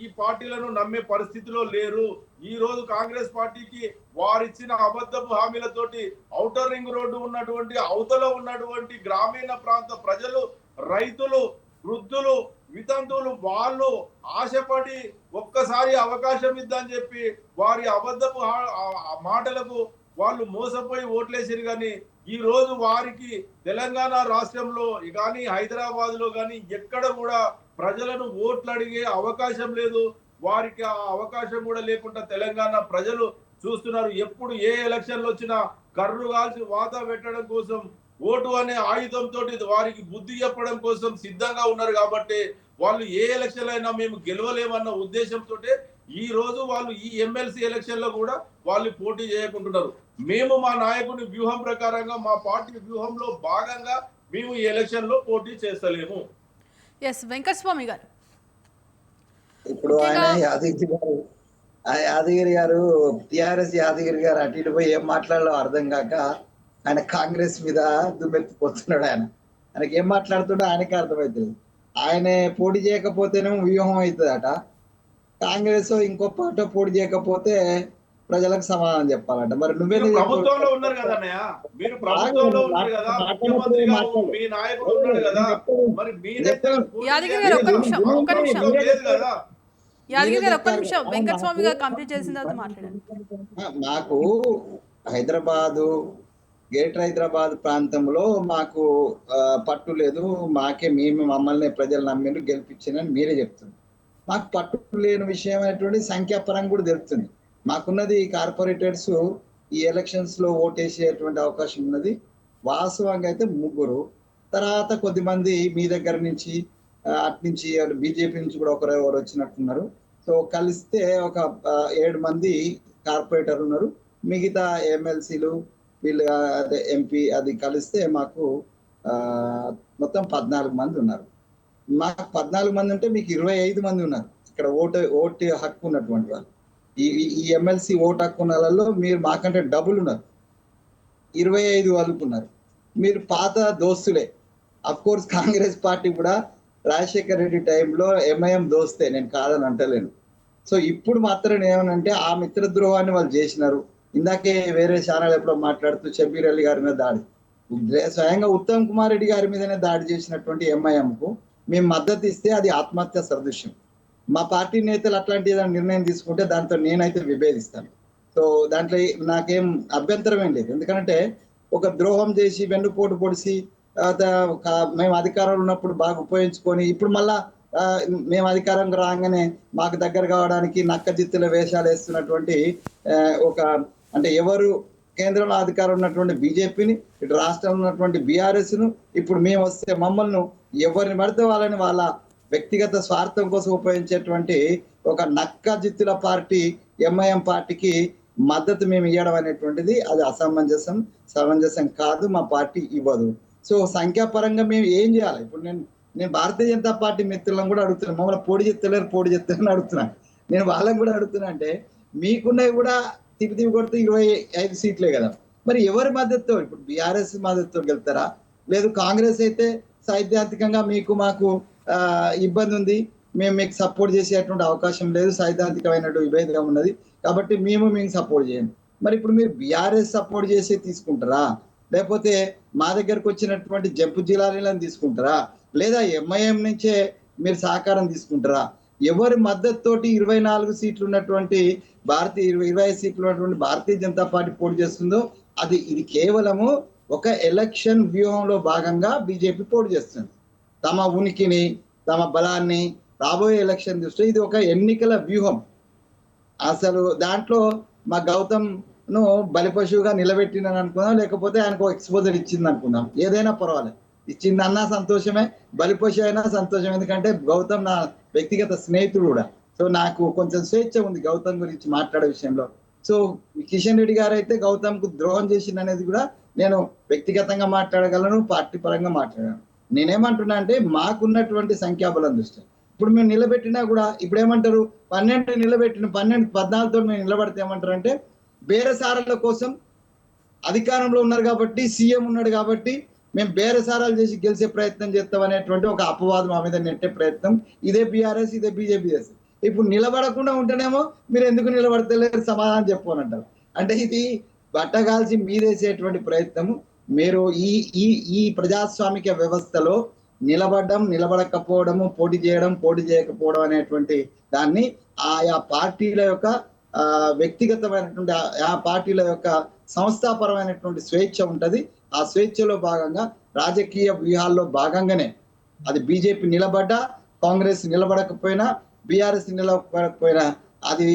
ఈ పార్టీలను నమ్మే పరిస్థితిలో లేరు. ఈ రోజు కాంగ్రెస్ పార్టీకి వారిచ్చిన అబద్ధపు హామీలతోటి ఔటర్ రింగ్ రోడ్డు ఉన్నటువంటి అవతల ఉన్నటువంటి గ్రామీణ ప్రాంత ప్రజలు, రైతులు, వృద్ధులు, వితంతువులు వాళ్ళు ఆశపడి ఒక్కసారి అవకాశం ఇద్దని చెప్పి వారి అబద్ధపు మాటలకు వాళ్ళు మోసపోయి ఓట్లేసారు. కానీ ఈ రోజు వారికి తెలంగాణ రాష్ట్రంలో కానీ హైదరాబాద్ లో కానీ ఎక్కడ కూడా ప్రజలను ఓట్లు అడిగే అవకాశం లేదు. వారికి ఆ అవకాశం కూడా లేకుండా తెలంగాణ ప్రజలు చూస్తున్నారు. ఎప్పుడు ఏ ఎలక్షన్లు వచ్చినా కర్రు కాల్చి వాత పెట్టడం కోసం, ఓటు అనే ఆయుధంతో వారికి బుద్ధి చెప్పడం కోసం సిద్ధంగా ఉన్నారు. కాబట్టి వాళ్ళు ఏ ఎలక్షన్ అయినా మేము గెలవలేమన్న ఉద్దేశంతో ఈ రోజు వాళ్ళు ఈ ఎమ్మెల్సీ ఎలక్షన్ లో కూడా వాళ్ళు పోటీ చేయకుంటున్నారు. మేము మా నాయకుని వ్యూహం ప్రకారంగా, మా పార్టీ వ్యూహంలో భాగంగా మేము ఈ ఎలక్షన్ లో పోటీ చేస్తలేము. ఎస్, వెంకటస్వామి గారు, ఇప్పుడు ఆయన యాదగిరి గారు టిఆర్ఎస్ యాదగిరి గారు అటు ఇటు పోయి ఏం మాట్లాడాలో అర్థం కాక ఆయన కాంగ్రెస్ మీద దుమ్మెత్తిపోతున్నాడు. ఆయనకి ఏం మాట్లాడుతుండో ఆయనకే అర్థమవుతుంది. ఆయన పోటీ చేయకపోతేనేమో వ్యూహం అవుతుందట, కాంగ్రెస్ ఇంకో పార్టీ పోటీ చేయకపోతే ప్రజలకు సమాధానం చెప్పాలంట. మరి నువ్వే ప్రభుత్వంలో ఉన్నారు కదా అన్నయ్య, మీరు ప్రభుత్వంలో ఉన్నారు కదా, ముఖ్యమంత్రి గారు మీ నాయకుడు ఉన్నాడు కదా, మరి యాదగిరి గారు ఒక్క నిమిషం యాదగిరి గారు ఒక్క నిమిషం వెంకటస్వామి గారు కంప్లీట్ చేసిన తర్వాత మాట్లాడండి. నాకు హైదరాబాదు గ్రేటర్ హైదరాబాద్ ప్రాంతంలో మాకు పట్టు లేదు, మమ్మల్ని ప్రజలు నమ్మిండ్రు గెలిపించినని మీరే చెప్తున్నారు. మాకు పట్టు లేని విషయం అనేటువంటి సంఖ్యాపరంగా కూడా తెలుస్తుంది. మాకున్నది కార్పొరేటర్స్ ఈ ఎలక్షన్స్ లో ఓటేసేటువంటి అవకాశం ఉన్నది. వాస్తవంగా అయితే 3, తర్వాత కొద్దిమంది మీ దగ్గర నుంచి అటు నుంచి బీజేపీ నుంచి కూడా ఎవరు వచ్చినట్టున్నారు. సో కలిస్తే ఒక 7 మంది కార్పొరేటర్ ఉన్నారు. మిగతా ఎమ్మెల్సీలు వీళ్ళు అదే ఎంపీ అది కలిస్తే మాకు మొత్తం 14 మంది ఉన్నారు. మాకు 14 మంది ఉంటే మీకు 25 మంది ఉన్నారు ఇక్కడ ఓటు హక్కు ఉన్నటువంటి వాళ్ళు. ఈ ఎమ్మెల్సీ ఓటు హక్కు ఉన్న వాళ్ళలో మీరు మాకంటే డబుల్ ఉన్నారు, 25 వాళ్ళకు ఉన్నారు. మీరు పాత దోస్తులే. అఫ్ కోర్స్ కాంగ్రెస్ పార్టీ కూడా రాజశేఖర్ రెడ్డి టైంలో ఎంఐఎం దోస్తే, నేను కాదని అంటలేను. సో ఇప్పుడు మాత్రం ఏమనంటే ఆ మిత్రద్రోహాన్ని వాళ్ళు చేసినారు. ఇందాకే వేరే ఛానల్ ఎప్పుడో మాట్లాడుతూ షబీర్ అలీ గారి మీద దాడి, స్వయంగా ఉత్తమ్ కుమార్ రెడ్డి గారి మీదనే దాడి చేసినటువంటి ఎంఐఎంకు మేము మద్దతు ఇస్తే అది ఆత్మహత్య సదృశ్యం. మా పార్టీ నేతలు అట్లాంటి ఏదైనా నిర్ణయం తీసుకుంటే దాంతో నేనైతే విభేదిస్తాను. సో దాంట్లో నాకేం అభ్యంతరం ఏం లేదు. ఎందుకంటే ఒక ద్రోహం చేసి వెన్నుపోటు పొడిసి మేము అధికారంలో ఉన్నప్పుడు బాగా ఉపయోగించుకొని ఇప్పుడు మళ్ళా మేము అధికారం రాగానే మాకు దగ్గర కావడానికి నక్క జిత్తుల వేషాలు వేస్తున్నటువంటి ఒక అంటే ఎవరు కేంద్రంలో అధికారం ఉన్నటువంటి బీజేపీని, ఇటు రాష్ట్రంలో ఉన్నటువంటి బీఆర్ఎస్ ను, ఇప్పుడు మేము వస్తే మమ్మల్ని ఎవరిని పడితే వాళ్ళని వాళ్ళ వ్యక్తిగత స్వార్థం కోసం ఉపయోగించేటువంటి ఒక నక్క జిత్తుల పార్టీ ఎంఐఎం పార్టీకి మద్దతు మేము ఇవ్వడం అనేటువంటిది అది సమంజసం కాదు. మా పార్టీ ఇవ్వదు. సో సంఖ్యాపరంగా మేము ఏం చేయాలి? ఇప్పుడు నేను భారతీయ జనతా పార్టీ మిత్రులను కూడా అడుగుతున్నాను, మమ్మల్ని పోటీ చేస్తారని అడుగుతున్నాను. నేను వాళ్ళని కూడా అడుగుతున్నా, అంటే మీకున్నవి కూడా తిప్పి కొడితే 25 సీట్లే కదా, మరి ఎవరి మద్దతుతో? ఇప్పుడు బీఆర్ఎస్ మద్దతుతో గెలుతారా? లేదు కాంగ్రెస్ అయితే సైద్ధాంతికంగా మాకు ఇబ్బంది ఉంది, మేము మీకు సపోర్ట్ చేసేటువంటి అవకాశం లేదు, సైద్ధాంతికమైనటువంటి విభేదం ఉన్నది కాబట్టి మేము సపోర్ట్ చేయండి. మరి ఇప్పుడు మీరు బీఆర్ఎస్ సపోర్ట్ చేసి తీసుకుంటారా, లేకపోతే మా దగ్గరకు వచ్చినటువంటి జంపు జిల్లాలను తీసుకుంటారా, లేదా ఎంఐఎం నుంచే మీరు సహకారం తీసుకుంటారా? ఎవరి మద్దతుతోటి 24 సీట్లు ఉన్నటువంటి 25 సీట్లు ఉన్నటువంటి భారతీయ జనతా పార్టీ పోటీ చేస్తుందో ఇది కేవలము ఒక ఎలక్షన్ వ్యూహంలో భాగంగా బీజేపీ పోటీ చేస్తుంది. తమ ఉనికిని, తమ బలాన్ని రాబోయే ఎలక్షన్ దృష్ట్యా ఇది ఒక ఎన్నికల వ్యూహం. అసలు దాంట్లో మా గౌతమ్ను బలిపశువుగా నిలబెట్టినని అనుకుందాం, లేకపోతే ఆయనకు ఎక్స్పోజర్ ఇచ్చింది అనుకుందాం, ఏదైనా పర్వాలేదు. ఇచ్చిందన్నా సంతోషమే, బలిపశు అయినా సంతోషం. ఎందుకంటే గౌతమ్ నా వ్యక్తిగత స్నేహితుడు కూడా. సో నాకు కొంచెం స్వేచ్ఛ ఉంది గౌతమ్ గురించి మాట్లాడే విషయంలో. సో కిషన్ రెడ్డి గారు అయితే గౌతమ్కు ద్రోహం చేసింది అనేది కూడా నేను వ్యక్తిగతంగా మాట్లాడగలను, పార్టీ పరంగా మాట్లాడగలను. నేనేమంటున్నా అంటే మాకున్నటువంటి సంఖ్యాబలం దృష్ట్యా ఇప్పుడు మేము నిలబెట్టినా కూడా ఇప్పుడు ఏమంటారు, 12 నిలబెట్టిన 14తో మేము నిలబడితే ఏమంటారు అంటే బేరసారాల కోసం అధికారంలో ఉన్నారు కాబట్టి, సీఎం ఉన్నాడు కాబట్టి మేము బేరసారాలు చేసి గెలిచే ప్రయత్నం చేస్తాం అనేటువంటి ఒక అపవాదం మా మీద నెట్టే ప్రయత్నం ఇదే బీఆర్ఎస్ ఇదే బీజేపీ చేస్తుంది. ఇప్పుడు నిలబడకుండా ఉంటేనేమో మీరు ఎందుకు నిలబడతలేరు సమాధానం చెప్పానంటారు. అంటే ఇది బట్టగాల్చి మీదేసేటువంటి ప్రయత్నము. మీరు ఈ ప్రజాస్వామిక వ్యవస్థలో నిలబడకపోవడము, పోటీ చేయకపోవడం అనేటువంటి దాన్ని ఆయా పార్టీల యొక్క వ్యక్తిగతమైనటువంటి ఆ పార్టీల యొక్క సంస్థాపరమైనటువంటి స్వేచ్ఛ ఉంటది. ఆ స్వేచ్ఛలో భాగంగా రాజకీయ వ్యూహాల్లో భాగంగానే అది బీజేపీ నిలబడ్డా, కాంగ్రెస్ నిలబడకపోయినా, బీఆర్ఎస్ నిలబడకపోయినా అది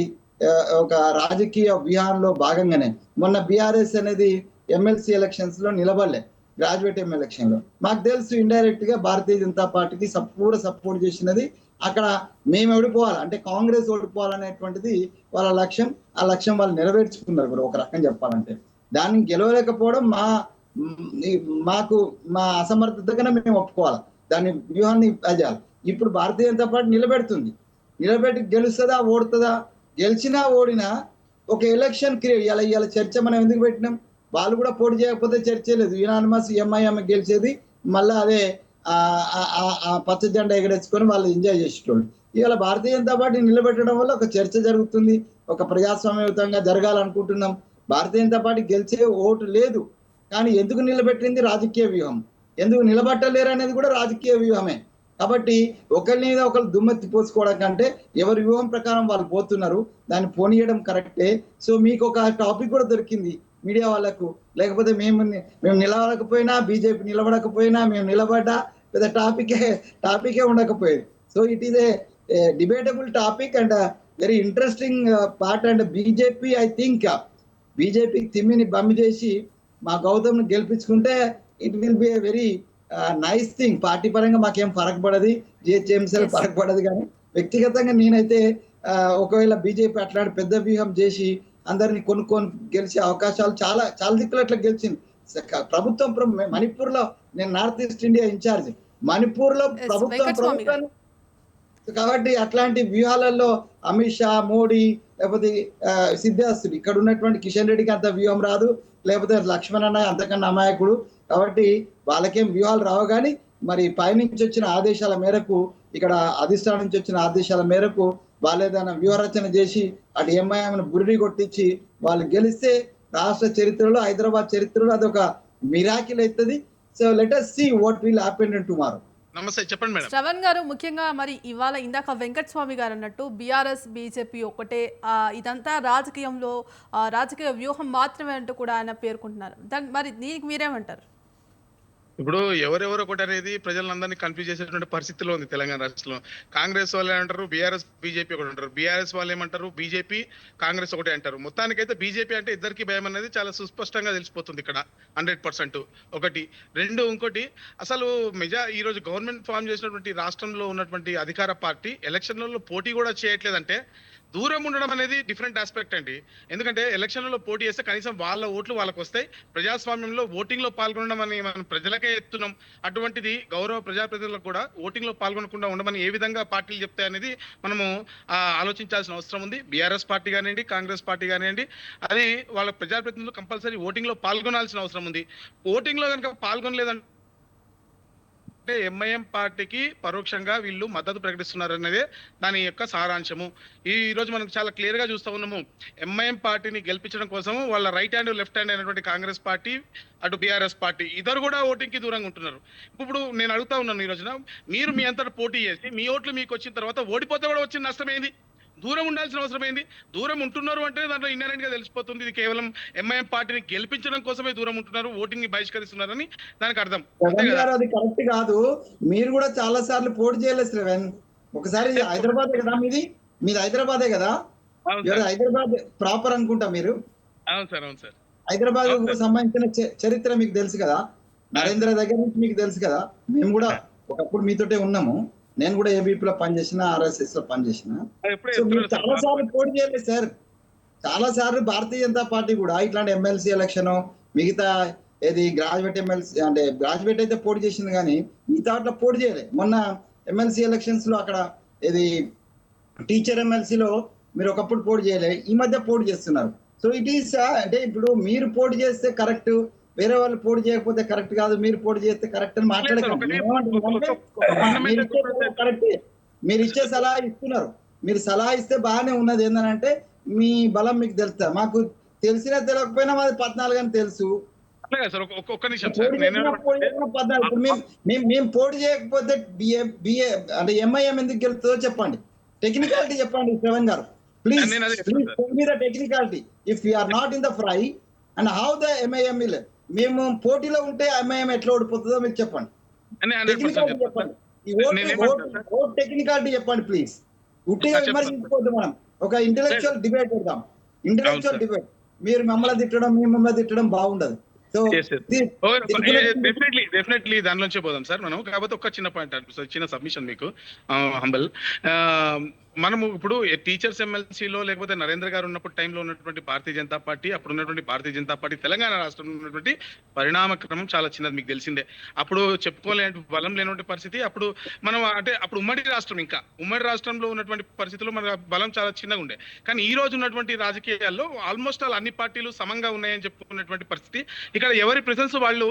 ఒక రాజకీయ వ్యూహంలో భాగంగానే. మొన్న బీఆర్ఎస్ అనేది ఎమ్మెల్సీ ఎలక్షన్స్ లో నిలబడలే, గ్రాడ్యుయేట్ ఎలక్షన్ లో మాకు తెలుసు ఇండైరెక్ట్ గా భారతీయ జనతా పార్టీకి పూర సపోర్ట్ చేసినది. అక్కడ మేము ఓడిపోవాలి అంటే కాంగ్రెస్ ఓడిపోవాలనేటువంటిది వాళ్ళ లక్ష్యం. ఆ లక్ష్యం వాళ్ళు నెరవేర్చుకున్నారు కూడా ఒక రకం చెప్పాలంటే. దాన్ని గెలవలేకపోవడం మా అసమర్థతగానే మేము ఒప్పుకోవాలి. దాన్ని వ్యూహాన్ని అజాలి. ఇప్పుడు భారతీయ జనతా పార్టీ నిలబెట్టి గెలుస్తుందా ఓడుతుందా? గెలిచినా ఓడినా ఒక ఎలక్షన్ క్రియేట్ ఇవాళ చర్చ మనం ఎందుకు పెట్టినాం? వాళ్ళు కూడా పోటీ చేయకపోతే చర్చే లేదు. యునానిమస్ ఎంఐఎం గెలిచేది, మళ్ళీ అదే పచ్చ జెండా ఎగరేసుకొని వాళ్ళు ఎంజాయ్ చేసేటోళ్ళు. ఇవాళ భారతీయ జనతా పార్టీ నిలబెట్టడం వల్ల ఒక చర్చ జరుగుతుంది, ఒక ప్రజాస్వామ్యయుతంగా జరగాలనుకుంటున్నాం. భారతీయ జనతా పార్టీ గెలిచే ఓటు లేదు, కానీ ఎందుకు నిలబెట్టింది? రాజకీయ వ్యూహం. ఎందుకు నిలబట్టలేరు అనేది కూడా రాజకీయ వ్యూహమే. కాబట్టి ఒకరి మీద ఒకరు దుమ్మెత్తి పోసుకోవడం కంటే ఎవరి వ్యూహం ప్రకారం వాళ్ళు పోతున్నారు, దాన్ని పోనీయడం కరెక్టే. సో మీకు ఒక టాపిక్ కూడా దొరికింది, మీడియా వాళ్ళకు, లేకపోతే మేము నిలబడకపోయినా, బీజేపీ నిలబడకపోయినా, మేము నిలబడ్డా పెద్ద టాపికే ఉండకపోయేది. So it is a debatable topic and very interesting part. And BJP I think బీజేపీకి తిమ్మిని బమ్మి చేసి మా గౌతమ్ని గెలిపించుకుంటే it will be a very nice thing. Party పరంగా మాకేం ఫరక్ పడదు, జిహెచ్ఎంసీలో Yes. ఫరక్ పడదు. కానీ వ్యక్తిగతంగా నేనైతే ఒకవేళ బీజేపీ అట్లాంటి పెద్ద వ్యూహం చేసి అందరిని కొనుక్కొని గెలిచే అవకాశాలు చాలా చాలా దిక్కులు అట్లా గెలిచింది. ప్రభుత్వం మణిపూర్ లో నేను north east India incharge, Manipur లో Yes, ప్రభుత్వం వెంకటస్వామి గారు. కాబట్టి అట్లాంటి వ్యూహాలలో అమిత్ షా, మోడీ, లేకపోతే సిద్ధాస్తుడు, ఇక్కడ ఉన్నటువంటి కిషన్ రెడ్డికి అంత వ్యూహం రాదు, లేకపోతే లక్ష్మణ్ అన్న అంతకన్నా అమాయకుడు. కాబట్టి వాళ్ళకేం వ్యూహాలు రావు. కానీ మరి పైనుంచి వచ్చిన ఆదేశాల మేరకు, ఇక్కడ అధిష్టానం నుంచి వచ్చిన ఆదేశాల మేరకు వాళ్ళు ఏదైనా వ్యూహరచన చేసి అటు ఎంఐఎంను బురిడి కొట్టించి వాళ్ళు గెలిస్తే రాష్ట్ర చరిత్రలో, హైదరాబాద్ చరిత్రలో అదొక మిరాకిల్ అవుతుంది. So let us see what will happen in tomorrow. నమస్తే, చెప్పండి మేడం. శ్రవణ్ గారు, ముఖ్యంగా మరి ఇవాళ ఇందాక వెంకటస్వామి గారు అన్నట్టు బీఆర్ఎస్ బీజేపీ ఒకటే, ఇదంతా రాజకీయంలో రాజకీయ వ్యూహం మాత్రమే అంటూ కూడా ఆయన పేర్కొంటున్నారు. మరి దీనికి మీరేమంటారు? ఇప్పుడు ఎవరెవరు ఒకటి అనేది ప్రజలందరినీ కన్ఫ్యూజ్ చేసేటువంటి పరిస్థితిలో ఉంది తెలంగాణ రాష్ట్రంలో. కాంగ్రెస్ వాళ్ళు ఏమంటారు, బీఆర్ఎస్ బీజేపీ ఒకటి అంటారు, బీఆర్ఎస్ వాళ్ళు ఏమంటారు, బీజేపీ కాంగ్రెస్ ఒకటే అంటారు. మొత్తానికైతే బీజేపీ అంటే ఇద్దరికి భయం అనేది చాలా సుస్పష్టంగా తెలిసిపోతుంది ఇక్కడ 100%. ఒకటి. రెండు, ఇంకోటి, అసలు ఈ రోజు గవర్నమెంట్ ఫామ్ చేసినటువంటి రాష్ట్రంలో ఉన్నటువంటి అధికార పార్టీ ఎలక్షన్లలో పోటీ కూడా చేయట్లేదంటే దూరం ఉండడం అనేది డిఫరెంట్ ఆస్పెక్ట్ అండి. ఎందుకంటే ఎలక్షన్లలో పోటీ చేస్తే కనీసం వాళ్ళ ఓట్లు వాళ్ళకు వస్తాయి. ప్రజాస్వామ్యంలో ఓటింగ్ లో పాల్గొనడం అని మనం ప్రజలకే ఎత్తున్నాం. అటువంటిది గౌరవ ప్రజాప్రతినిధులకు కూడా ఓటింగ్ లో పాల్గొనకుండా ఉండమని ఏ విధంగా పార్టీలు చెప్తాయి అనేది మనము ఆలోచించాల్సిన అవసరం ఉంది. బీఆర్ఎస్ పార్టీ కానివ్వండి, కాంగ్రెస్ పార్టీ కానివ్వండి, అది వాళ్ళ ప్రజాప్రతినిధులు కంపల్సరీ ఓటింగ్ లో పాల్గొనాల్సిన అవసరం ఉంది. ఓటింగ్ లో కనుక పాల్గొనలేదంటే ఎంఐఎం పార్టీకి పరోక్షంగా వీళ్ళు మద్దతు ప్రకటిస్తున్నారు అనేది దాని యొక్క సారాంశము. ఈ రోజు మనం చాలా క్లియర్ గా చూస్తా ఉన్నాము. ఎంఐఎం పార్టీని గెలిపించడం కోసం వాళ్ళ రైట్ హ్యాండ్ లెఫ్ట్ హ్యాండ్ అయినటువంటి కాంగ్రెస్ పార్టీ, అటు బీఆర్ఎస్ పార్టీ ఇద్దరు కూడా ఓటింగ్ కి దూరంగా ఉంటున్నారు. ఇప్పుడు నేను అడుగుతా ఉన్నాను, ఈ రోజున మీరు మీ అంతటా పోటీ చేసి మీ ఓట్లు మీకు వచ్చిన తర్వాత ఓడిపోతే కూడా వచ్చిన నష్టమైంది. దూరం ఉండాల్సిన అవసరం ఏంది? దూరం ఉంటున్నారు అంటే దాంట్లో ఇన్నరెంట్ గా తెలిసిపోతుంది ఇది కేవలం ఎంఐఎం పార్టీని గెలిపించడం కోసమే దూరం ఉంటున్నారు, ఓటింగ్ ని బహిష్కరిస్తున్నారని దానికి అర్థం. అది కరెక్ట్ కాదు. మీరు కూడా చాలా సార్లు పోటీ చేయలేదు శ్రవణ్. ఒకసారి హైదరాబాద్ కదా మీది హైదరాబాదే కదా, హైదరాబాద్ ప్రాపర్ అనుకుంటా మీరు. అవును సార్, అవును సార్. హైదరాబాద్ సంబంధించిన చరిత్ర మీకు తెలుసు కదా, నరేంద్ర దగ్గర నుంచి మీకు తెలుసు కదా. మేము కూడా ఒకప్పుడు మీతోటే ఉన్నాము. నేను కూడా ఏబీపీ లో పనిచేసిన, ఆర్ఎస్ఎస్ లో పనిచేసిన. చాలా సార్లు పోటీ చేయలేదు సార్. చాలా సార్లు భారతీయ జనతా పార్టీ కూడా ఇట్లాంటి ఎమ్మెల్సీ ఎలక్షన్, మిగతా ఏది గ్రాడ్యుయేట్ ఎమ్మెల్సీ అంటే గ్రాడ్యుయేట్ అయితే పోటీ చేసింది, కానీ మిగతా అట్లా పోటీ చేయలేదు. మొన్న ఎమ్మెల్సీ ఎలక్షన్స్ లో అక్కడ ఏది టీచర్ ఎమ్మెల్సీలో మీరు ఒకప్పుడు పోటీ చేయలేదు, ఈ మధ్య పోటీ చేస్తున్నారు. సో ఇట్ ఈస్ అంటే ఇప్పుడు మీరు పోటీ చేస్తే కరెక్ట్, వేరే వాళ్ళు పోటీ చేయకపోతే కరెక్ట్ కాదు, మీరు పోటీ చేస్తే కరెక్ట్ అని మాట్లాడకండి. కరెక్ట్, మీరు ఇచ్చే సలహా ఇస్తున్నారు. మీరు సలహా ఇస్తే బాగానే ఉన్నది. ఏంటంటే మీ బలం మీకు తెలుస్తా, మాకు తెలిసినా తెలియకపోయినా మాది 14 అని తెలుసు. మేము పోటీ చేయకపోతే అంటే ఎంఐఎం ఎందుకు గెలుస్తుందో చెప్పండి, టెక్నికాలిటీ చెప్పండి శ్రవణ్ గారు. Please the technicality. If you are not in the fray and how the MIM will, మేము పోటీలో ఉంటే ఎంఐఎం ఎట్లా ఓడిపోతుందో మీరు చెప్పండి. టెక్నికాలిటీ చెప్పండి, టెక్నికాలిటీ చెప్పండి ప్లీజ్. ఉట్టిగా విమర్శించుకోవద్దు. మనం ఒక ఇంటెలెక్చువల్ డిబేట్ పెడదాం, ఇంటెలెక్చువల్ డిబేట్. మీరు మమ్మల్ని తిట్టడం, మీ మమ్మల్ని తిట్టడం బాగుండదు. డెఫినెట్లీ దానిలోంచే పోదాం సార్ మనం. కాకపోతే ఒక చిన్న పాయింట్, చిన్న సబ్మిషన్ మీకు హంబల్. మనము ఇప్పుడు టీచర్స్ ఎమ్మెల్సీలో లేకపోతే నరేంద్ర గారు ఉన్నప్పుడు టైంలో ఉన్నటువంటి భారతీయ జనతా పార్టీ, అప్పుడు ఉన్నటువంటి భారతీయ జనతా పార్టీ తెలంగాణ రాష్ట్రంలో ఉన్నటువంటి పరిణామ క్రమం చాలా చిన్నది, మీకు తెలిసిందే. అప్పుడు చెప్పుకోలేని బలం లేనటువంటి పరిస్థితి. అప్పుడు మనం అంటే అప్పుడు ఉమ్మడి రాష్ట్రం, ఇంకా ఉమ్మడి రాష్ట్రంలో ఉన్నటువంటి పరిస్థితుల్లో మన బలం చాలా చిన్నగా ఉండే. కానీ ఈ రోజు ఉన్నటువంటి రాజకీయాల్లో ఆల్మోస్ట్ అన్ని పార్టీలు సమంగా ఉన్నాయని చెప్పుకున్నటువంటి పరిస్థితి. ఇక్కడ ఎవరి ప్రెసెన్స్ వాళ్ళు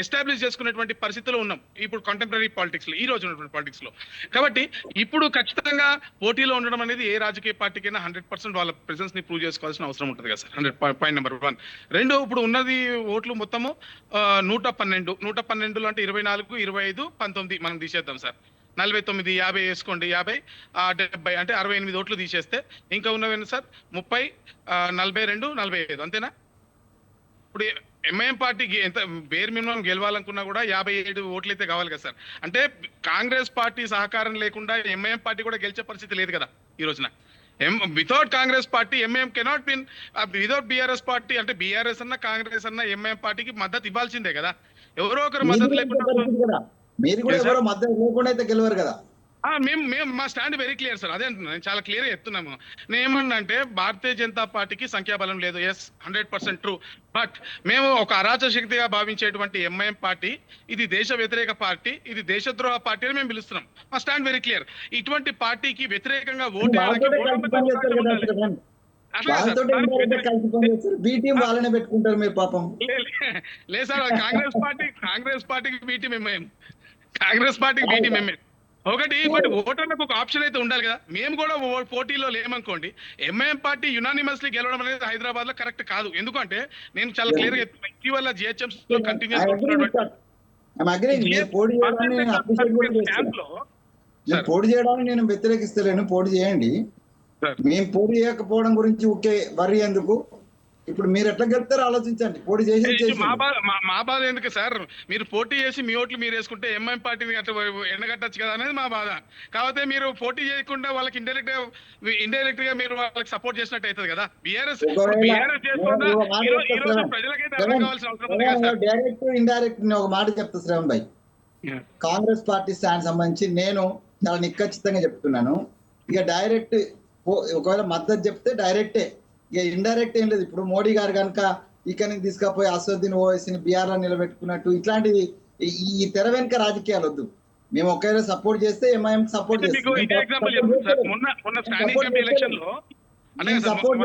ఎస్టాబ్లిష్ చేసుకున్నటువంటి పరిస్థితిలో ఉన్నాం ఇప్పుడు కంటెంపరీ పాలిటిక్స్ లో, ఈ రోజు ఉన్నటువంటి పాలిటిక్స్ లో. కాబట్టి ఇప్పుడు ఖచ్చితంగా పోటీలో ఉండడం అనేది ఏ రాజకీయ పార్టీకైనా 100% వాళ్ళ ప్రెసెన్స్ ని ప్రూవ్ చేసుకోవాల్సిన అవసరం ఉంటుంది కదా సార్. 100 point number 1. రెండు, ఇప్పుడు ఉన్నది ఓట్లు మొత్తము 112 అంటే 24, 25, 19 మనం తీసేద్దాం సార్. 49, 50 వేసుకోండి, 50, 70 అంటే 68 ఓట్లు తీసేస్తే ఇంకా ఉన్నవేంటి సార్? 30, 42, 45 అంతేనా? ఇప్పుడు ఎంఐఎం పార్టీకి ఎంత బేర్ మినిమం గెలవాలనుకున్నా కూడా 57 ఓట్లు అయితే కావాలి కదా సార్. అంటే కాంగ్రెస్ పార్టీ సహకారం లేకుండా ఎంఐఎం పార్టీ కూడా గెలిచే పరిస్థితి లేదు కదా ఈ రోజున. Without Congress party MIM cannot win. Without BRS party అంటే బీఆర్ఎస్ అన్న కాంగ్రెస్ అన్న ఎంఐఎం పార్టీకి మద్దతు ఇవ్వాల్సిందే కదా. ఎవరో ఒకరు మద్దతు లేకుండా మీరు కూడా ఎవరో మద్దతు లేకుండా అయితే గెలవరు కదా. మేము మా స్టాండ్ వెరీ క్లియర్ సార్. అదే అంటున్నాను, నేను చాలా క్లియర్ గా చెప్తున్నాము. నేను ఏమన్నా అంటే భారతీయ జనతా పార్టీకి సంఖ్యాబలం లేదు, ఎస్ 100% ట్రూ. బట్ మేము ఒక అరాచక శక్తిగా భావించేటువంటి ఎంఐఎం పార్టీ ఇది దేశ వ్యతిరేక పార్టీ, ఇది దేశద్రోహ పార్టీ అని మేము పిలుస్తున్నాం. మా స్టాండ్ వెరీ క్లియర్. ఇటువంటి పార్టీకి వ్యతిరేకంగా ఓటు వాళ్ళనే పెట్టుకుంటారు మీరు పాపం. లేదు సార్, కాంగ్రెస్ పార్టీకి బీటీ ఎంఐఎం, కాంగ్రెస్ పార్టీకి బీటీ ఎంఐఎం ఒకటి. బట్ ఓటర్లకు ఒక ఆప్షన్ అయితే ఉండాలి కదా. మేము కూడా పోటీలో లేమనుకోండి, ఎంఐఎం పార్టీ యునానిమస్లీ గెలవడం అనేది హైదరాబాద్ లో కరెక్ట్ కాదు. ఎందుకంటే నేను చాలా క్లియర్ గా ఇటీవల జిహెచ్ఎంసీ లో కంటిన్యూస్ పోటీ చేయడానికి నేను వ్యతిరేకిస్తలేను, పోటీ చేయండి. మేము పోటీ చేయకపోవడం గురించి ఒకే వర్రీ ఎందుకు? ఇప్పుడు మీరు ఎట్లా గెలుస్తారో ఆలోచించండి. పోటీ చేసి మా బాధ ఎందుకు సార్? మీరు పోటీ చేసి మీ ఓట్లు మీరు వేసుకుంటే ఎంఐఎం పార్టీని అట్లా ఎండగట్టచ్చు కదా అనేది మా బాధ. కాకపోతే మీరు పోటీ చేయకుండా వాళ్ళకి ఇండైరెక్ట్ గా మీరు వాళ్ళకి సపోర్ట్ చేసినట్టు అవుతుంది కదా. బీఆర్ఎస్ ప్రజలకైతే అర్థం కావాల్సిన అవసరం ఉంది కదా. డైరెక్ట్ ఇండైరెక్ట్ ఒక మాట చెప్తా శ్రవణ్ భాయ్. కాంగ్రెస్ పార్టీ స్టాండ్ సంబంధించి నేను చాలా నిక్కచ్చితంగా చెప్తున్నాను. ఇక డైరెక్ట్ ఒకవేళ మద్దతు చెప్తే డైరెక్టే, ఇక ఇండైరెక్ట్ ఏం లేదు. ఇప్పుడు మోడీ గారు కనుక ఇక్కడి నుంచి తీసుకపోయి అసదుద్దీన్ ఓవైసీని బీఆర్ లో నిలబెట్టుకున్నట్టు ఇట్లాంటి ఈ తెర వెనుక రాజకీయాలు వద్దు. మేము ఒకవేళ సపోర్ట్ చేస్తే ఎంఐఎం సపోర్ట్ చేస్తాము, మేము సపోర్ట్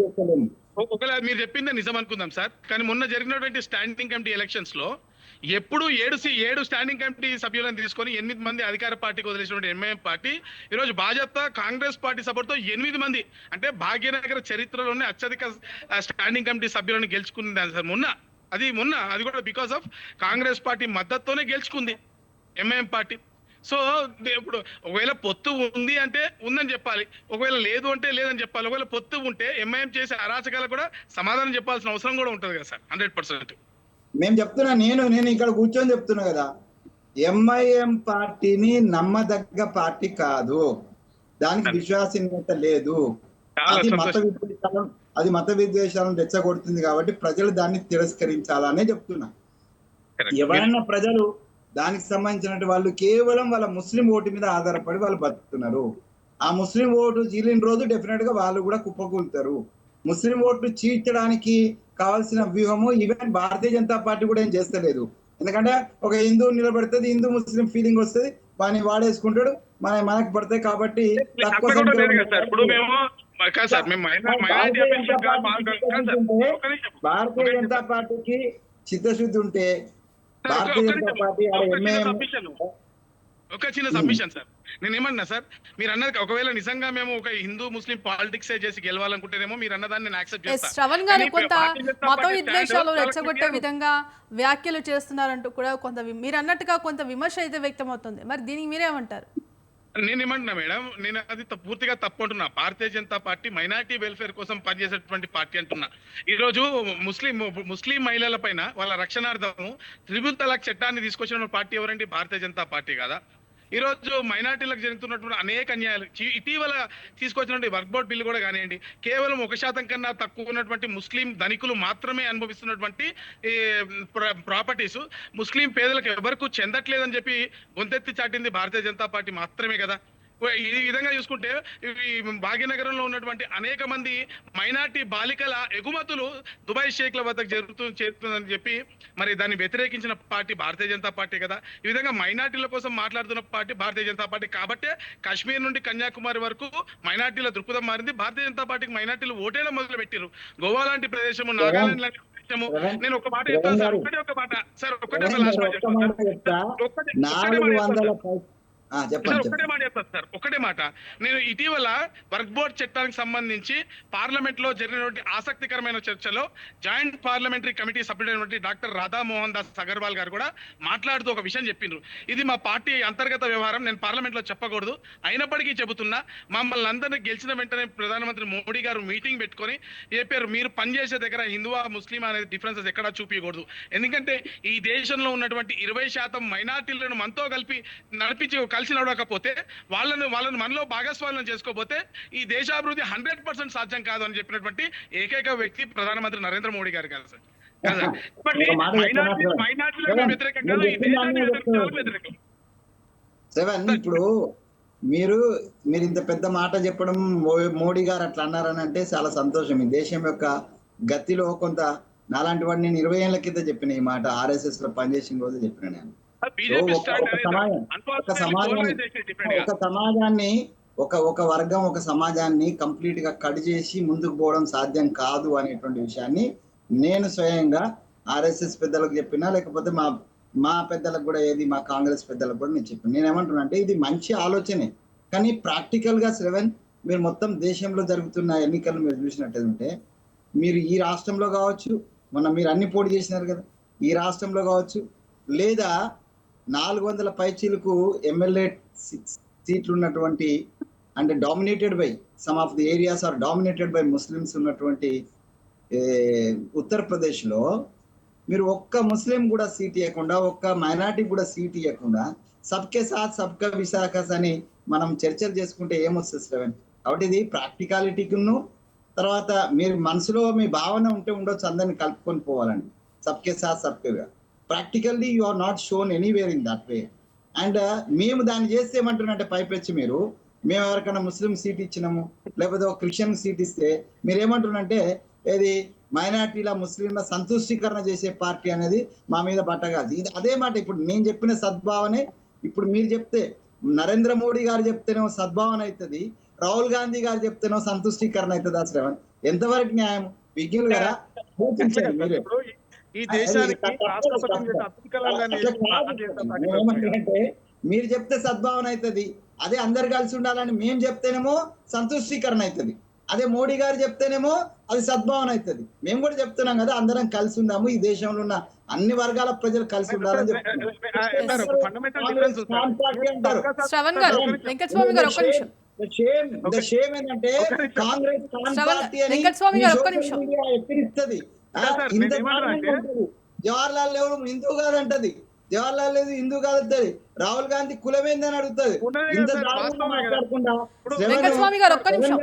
చేస్తలేము. ఒకవేళ మీరు చెప్పిందే నిజం అనుకుందాం సార్, కానీ మొన్న జరిగినటువంటి స్టాండింగ్ కమిటీ ఎలక్షన్స్ లో ఎప్పుడు 7 స్టాండింగ్ కమిటీ సభ్యులను తీసుకొని 8 మంది అధికార పార్టీకి వదిలేసినటువంటి ఎంఐఎం పార్టీ ఈరోజు భాజపా కాంగ్రెస్ పార్టీ సపోర్ట్ తో 8 మంది అంటే భాగ్యనగర చరిత్రలోనే అత్యధిక స్టాండింగ్ కమిటీ సభ్యులను గెలుచుకుంది సార్ మొన్న. అది కూడా బికాస్ ఆఫ్ కాంగ్రెస్ పార్టీ మద్దతుతోనే గెలుచుకుంది ఎంఐఎం పార్టీ. సో ఇప్పుడు ఒకవేళ పొత్తు ఉంది అంటే ఉందని చెప్పాలి, ఒకవేళ లేదు అంటే లేదని చెప్పాలి. ఒకవేళ పొత్తు ఉంటే ఎంఐఎం చేసే అరాచకాలకు కూడా సమాధానం చెప్పాల్సిన అవసరం కూడా ఉంటుంది కదా సార్. 100% మేము చెప్తున్నా, నేను ఇక్కడ కూర్చొని చెప్తున్నా కదా, ఎంఐఎం పార్టీని నమ్మదగ్గ పార్టీ కాదు, దానికి విశ్వసనీయత లేదు, అది మత విద్వేషాలను రెచ్చగొడుతుంది. కాబట్టి ప్రజలు దాన్ని తిరస్కరించాలనే చెప్తున్నా. ఎవరైనా ప్రజలు దానికి సంబంధించిన వాళ్ళు కేవలం వాళ్ళ ముస్లిం ఓటు మీద ఆధారపడి వాళ్ళు బతుకుతున్నారు. ఆ ముస్లిం ఓటు చీలిన రోజు డెఫినెట్ గా వాళ్ళు కూడా కుప్పకూలుతారు. ముస్లిం ఓట్లు చీల్చడానికి కావాల్సిన వ్యూహము ఈవెన్ భారతీయ జనతా పార్టీ కూడా ఏం చేస్తలేదు. ఎందుకంటే ఒక హిందూ నిలబడుతుంది, హిందూ ముస్లిం ఫీలింగ్ వస్తుంది, వాడిని వాడేసుకుంటాడు, మనకు పడతాయి. కాబట్టి భారతీయ జనతా పార్టీకి చిత్తశుద్ధి ఉంటే భారతీయ జనతా పార్టీ ఒక చిన్న సబ్మిషన్ సార్, నేను ఏమన్నా సార్, మీరు అన్నది ఒకవేళ నిజంగా మేము ఒక హిందూ ముస్లిం పాలిటిక్స్ చేసి గెలవాలనుకుంటేనేమో మీరు అన్నదాన్ని నేను యాక్సెప్ట్ చేస్తాను. శ్రవణ్ గారు కొంత మత విద్వేషాలు రెచ్చగొట్టే విధంగా వ్యాఖ్యలు చేస్తున్నారంటూ కూడా మీరు అన్నట్టుగా కొంత విమర్శ అయితే వ్యక్తమవుతుంది. మరి దీనికి మీరేమంటారు? నేనేమంటున్నా మేడం, నేను అది పూర్తిగా తప్పు అంటున్నా. Bharatiya Janata party minority welfare కోసం పనిచేసేటువంటి పార్టీ అంటున్నా. ఈ రోజు ముస్లిం మహిళల పైన వాళ్ళ రక్షణార్థము త్రిపుల్ తలాక్ చట్టాన్ని తీసుకొచ్చిన పార్టీ ఎవరండి? భారతీయ జనతా పార్టీ కదా. ఈ రోజు మైనార్టీలకు జరుగుతున్నటువంటి అనేక అన్యాయాలు, ఇటీవల తీసుకొచ్చినటువంటి వర్క్ బోర్డ్ బిల్లు కూడా కానివ్వండి, కేవలం 1% కన్నా తక్కువ ఉన్నటువంటి ముస్లిం ధనికులు మాత్రమే అనుభవిస్తున్నటువంటి ప్రాపర్టీస్ ముస్లిం పేదలకు ఎవరికి చెందట్లేదని చెప్పి గొంతెత్తి చాటింది భారతీయ జనతా పార్టీ మాత్రమే కదా. ఈ విధంగా చూసుకుంటే భాగ్యనగరంలో ఉన్నటువంటి అనేక మంది మైనార్టీ బాలికల ఎగుమతులు దుబాయ్ షేక్ల వద్దకు చేరుతుందని చెప్పి మరి దాన్ని వ్యతిరేకించిన పార్టీ భారతీయ జనతా పార్టీ కదా. ఈ విధంగా మైనార్టీల కోసం మాట్లాడుతున్న పార్టీ భారతీయ జనతా పార్టీ. కాబట్టే కాశ్మీర్ నుండి కన్యాకుమారి వరకు మైనార్టీల దృక్పథం మారింది. భారతీయ జనతా పార్టీకి మైనార్టీలు ఓటేలా మొదలు పెట్టారు. గోవా లాంటి ప్రదేశము, నాగాలాండ్ లాంటి ప్రదేశము. నేను ఒక మాట చెప్తాను సార్, ఒకటే ఒక మాట సార్, ఒకటే లాస్ట్ మాట చెప్తాను. చెప్పండి ఒకటే మాట చెప్తాను సార్, ఒకటే మాట. నేను ఇటీవల వర్క్ బోర్డ్ చట్టానికి సంబంధించి పార్లమెంట్ లో జరిగినటువంటి ఆసక్తికరమైన చర్చలో జాయింట్ పార్లమెంటరీ కమిటీ సభ్యుడైనటువంటి డాక్టర్ రాధామోహన్ దాస్ అగర్వాల్ గారు కూడా మాట్లాడుతూ ఒక విషయం చెప్పిండ్రు. ఇది మా పార్టీ అంతర్గత వ్యవహారం, నేను పార్లమెంట్ లో చెప్పకూడదు, అయినప్పటికీ చెబుతున్నా, మమ్మల్ని అందరినీ గెలిచిన వెంటనే ప్రధానమంత్రి మోడీ గారు మీటింగ్ పెట్టుకొని చెప్పారు, మీరు పనిచేసే దగ్గర హిందువా ముస్లిం అనేది డిఫరెన్సెస్ ఎక్కడా చూపించకూడదు. ఎందుకంటే ఈ దేశంలో ఉన్నటువంటి 20% మైనార్టీలను మనతో కలిసి నడవకపోతే వాళ్ళను మనలో భాగస్వామ్యం చేసుకోకపోతే ఈ దేశాభివృద్ధి 100% సాధ్యం కాదు అని చెప్పినటువంటి ఏకైక వ్యక్తి ప్రధానమంత్రి నరేంద్ర మోడీ గారు కాదు సార్. ఇప్పుడు మీరు ఇంత పెద్ద మాట చెప్పడం, మోడీ గారు అట్లా అన్నారని అంటే చాలా సంతోషం. ఈ దేశం యొక్క గతిలో కొంత నాలాంటి వాడిని నేను 20 ఏళ్ల కింద చెప్పిన ఈ మాట, RSS లో పనిచేసిన రోజు చెప్పిన నేను. ఒక సమాజాన్ని ఒక వర్గం ఒక సమాజాన్ని కంప్లీట్ గా కట్ చేసి ముందుకు పోవడం సాధ్యం కాదు అనేటువంటి విషయాన్ని నేను స్వయంగా RSS పెద్దలకు చెప్పినా, లేకపోతే మా పెద్దలకు కూడా, ఏది మా కాంగ్రెస్ పెద్దలకు కూడా నేను చెప్పాను. నేనేమంటున్నా అంటే ఇది మంచి ఆలోచనే, కానీ ప్రాక్టికల్ గా శ్రవణ్, మీరు మొత్తం దేశంలో జరుగుతున్న ఎన్నికలు మీరు చూసినట్టుంటే, మీరు ఈ రాష్ట్రంలో కావచ్చు, మొన్న మీరు అన్ని పోటీ చేసినారు కదా, ఈ రాష్ట్రంలో కావచ్చు, లేదా 400 పైచీలకు ఎమ్మెల్యే సీట్లు ఉన్నటువంటి, అంటే dominated by some of the areas are dominated by Muslims ఉన్నటువంటి ఉత్తరప్రదేశ్ లో మీరు ఒక్క ముస్లిం కూడా సీట్ ఇవ్వకుండా, ఒక్క మైనార్టీ కూడా సీట్ ఇవ్వకుండా, సబ్కే సాత్ సబ్కా విశాఖస్ అని మనం చర్చలు చేసుకుంటే ఏమొస్తుంది శ్రవణ్? కాబట్టి ఇది ప్రాక్టికాలిటీకును, తర్వాత మీరు మనసులో మీ భావన ఉంటే ఉండొచ్చు, అందరిని కలుపుకొని పోవాలని, సబ్కే సాత్ సబ్కే. Practically you are not shown anywhere in that way. And మేము దాన్ని చేస్తే ఏమంటున్నారంటే, పైపెచ్చి మేము ఎవరికైనా ముస్లిం సీట్ ఇచ్చినాము, లేకపోతే ఒక క్రిస్టియన్ సీట్ ఇస్తే మీరు ఏమంటున్నారంటే, ఏది మైనార్టీల ముస్లింల సంతుష్టీకరణ చేసే పార్టీ అనేది మా మీద బట్టగాదు. ఇది అదే మాట ఇప్పుడు నేను చెప్పిన సద్భావనే ఇప్పుడు మీరు చెప్తే, నరేంద్ర మోడీ గారు చెప్తేనేమో సద్భావన అవుతుంది, రాహుల్ గాంధీ గారు చెప్తేనేమో సంతుష్టీకరణ అవుతుంది. శ్రవణ్, ఎంతవరకు న్యాయం? విజ్ఞులు కదా, ఈ దేశానికి మీరు చెప్తే సద్భావన అవుతుంది, అదే అందరు కలిసి ఉండాలని మేము చెప్తేనేమో సంతుష్టీకరణ అవుతుంది, అదే మోడీ గారు చెప్తేనేమో అది సద్భావన అవుతుంది. మేము కూడా చెప్తున్నాం కదా, అందరం కలిసి ఉందాము, ఈ దేశంలో ఉన్న అన్ని వర్గాల ప్రజలు కలిసి ఉండాలని చెప్తున్నారు. ఏంటంటే కాంగ్రెస్ పార్టీ అని ఎక్కిరిస్తుంది. జవహర్లాల్ నెహ్రూ హిందూ కాదంటది, జవహర్లాల్ నెహ్రూ హిందూ కాదంటది, రాహుల్ గాంధీ కులమేందని అడుగుతుంది. ఇంత మాట్లాడకుండా కొంచెం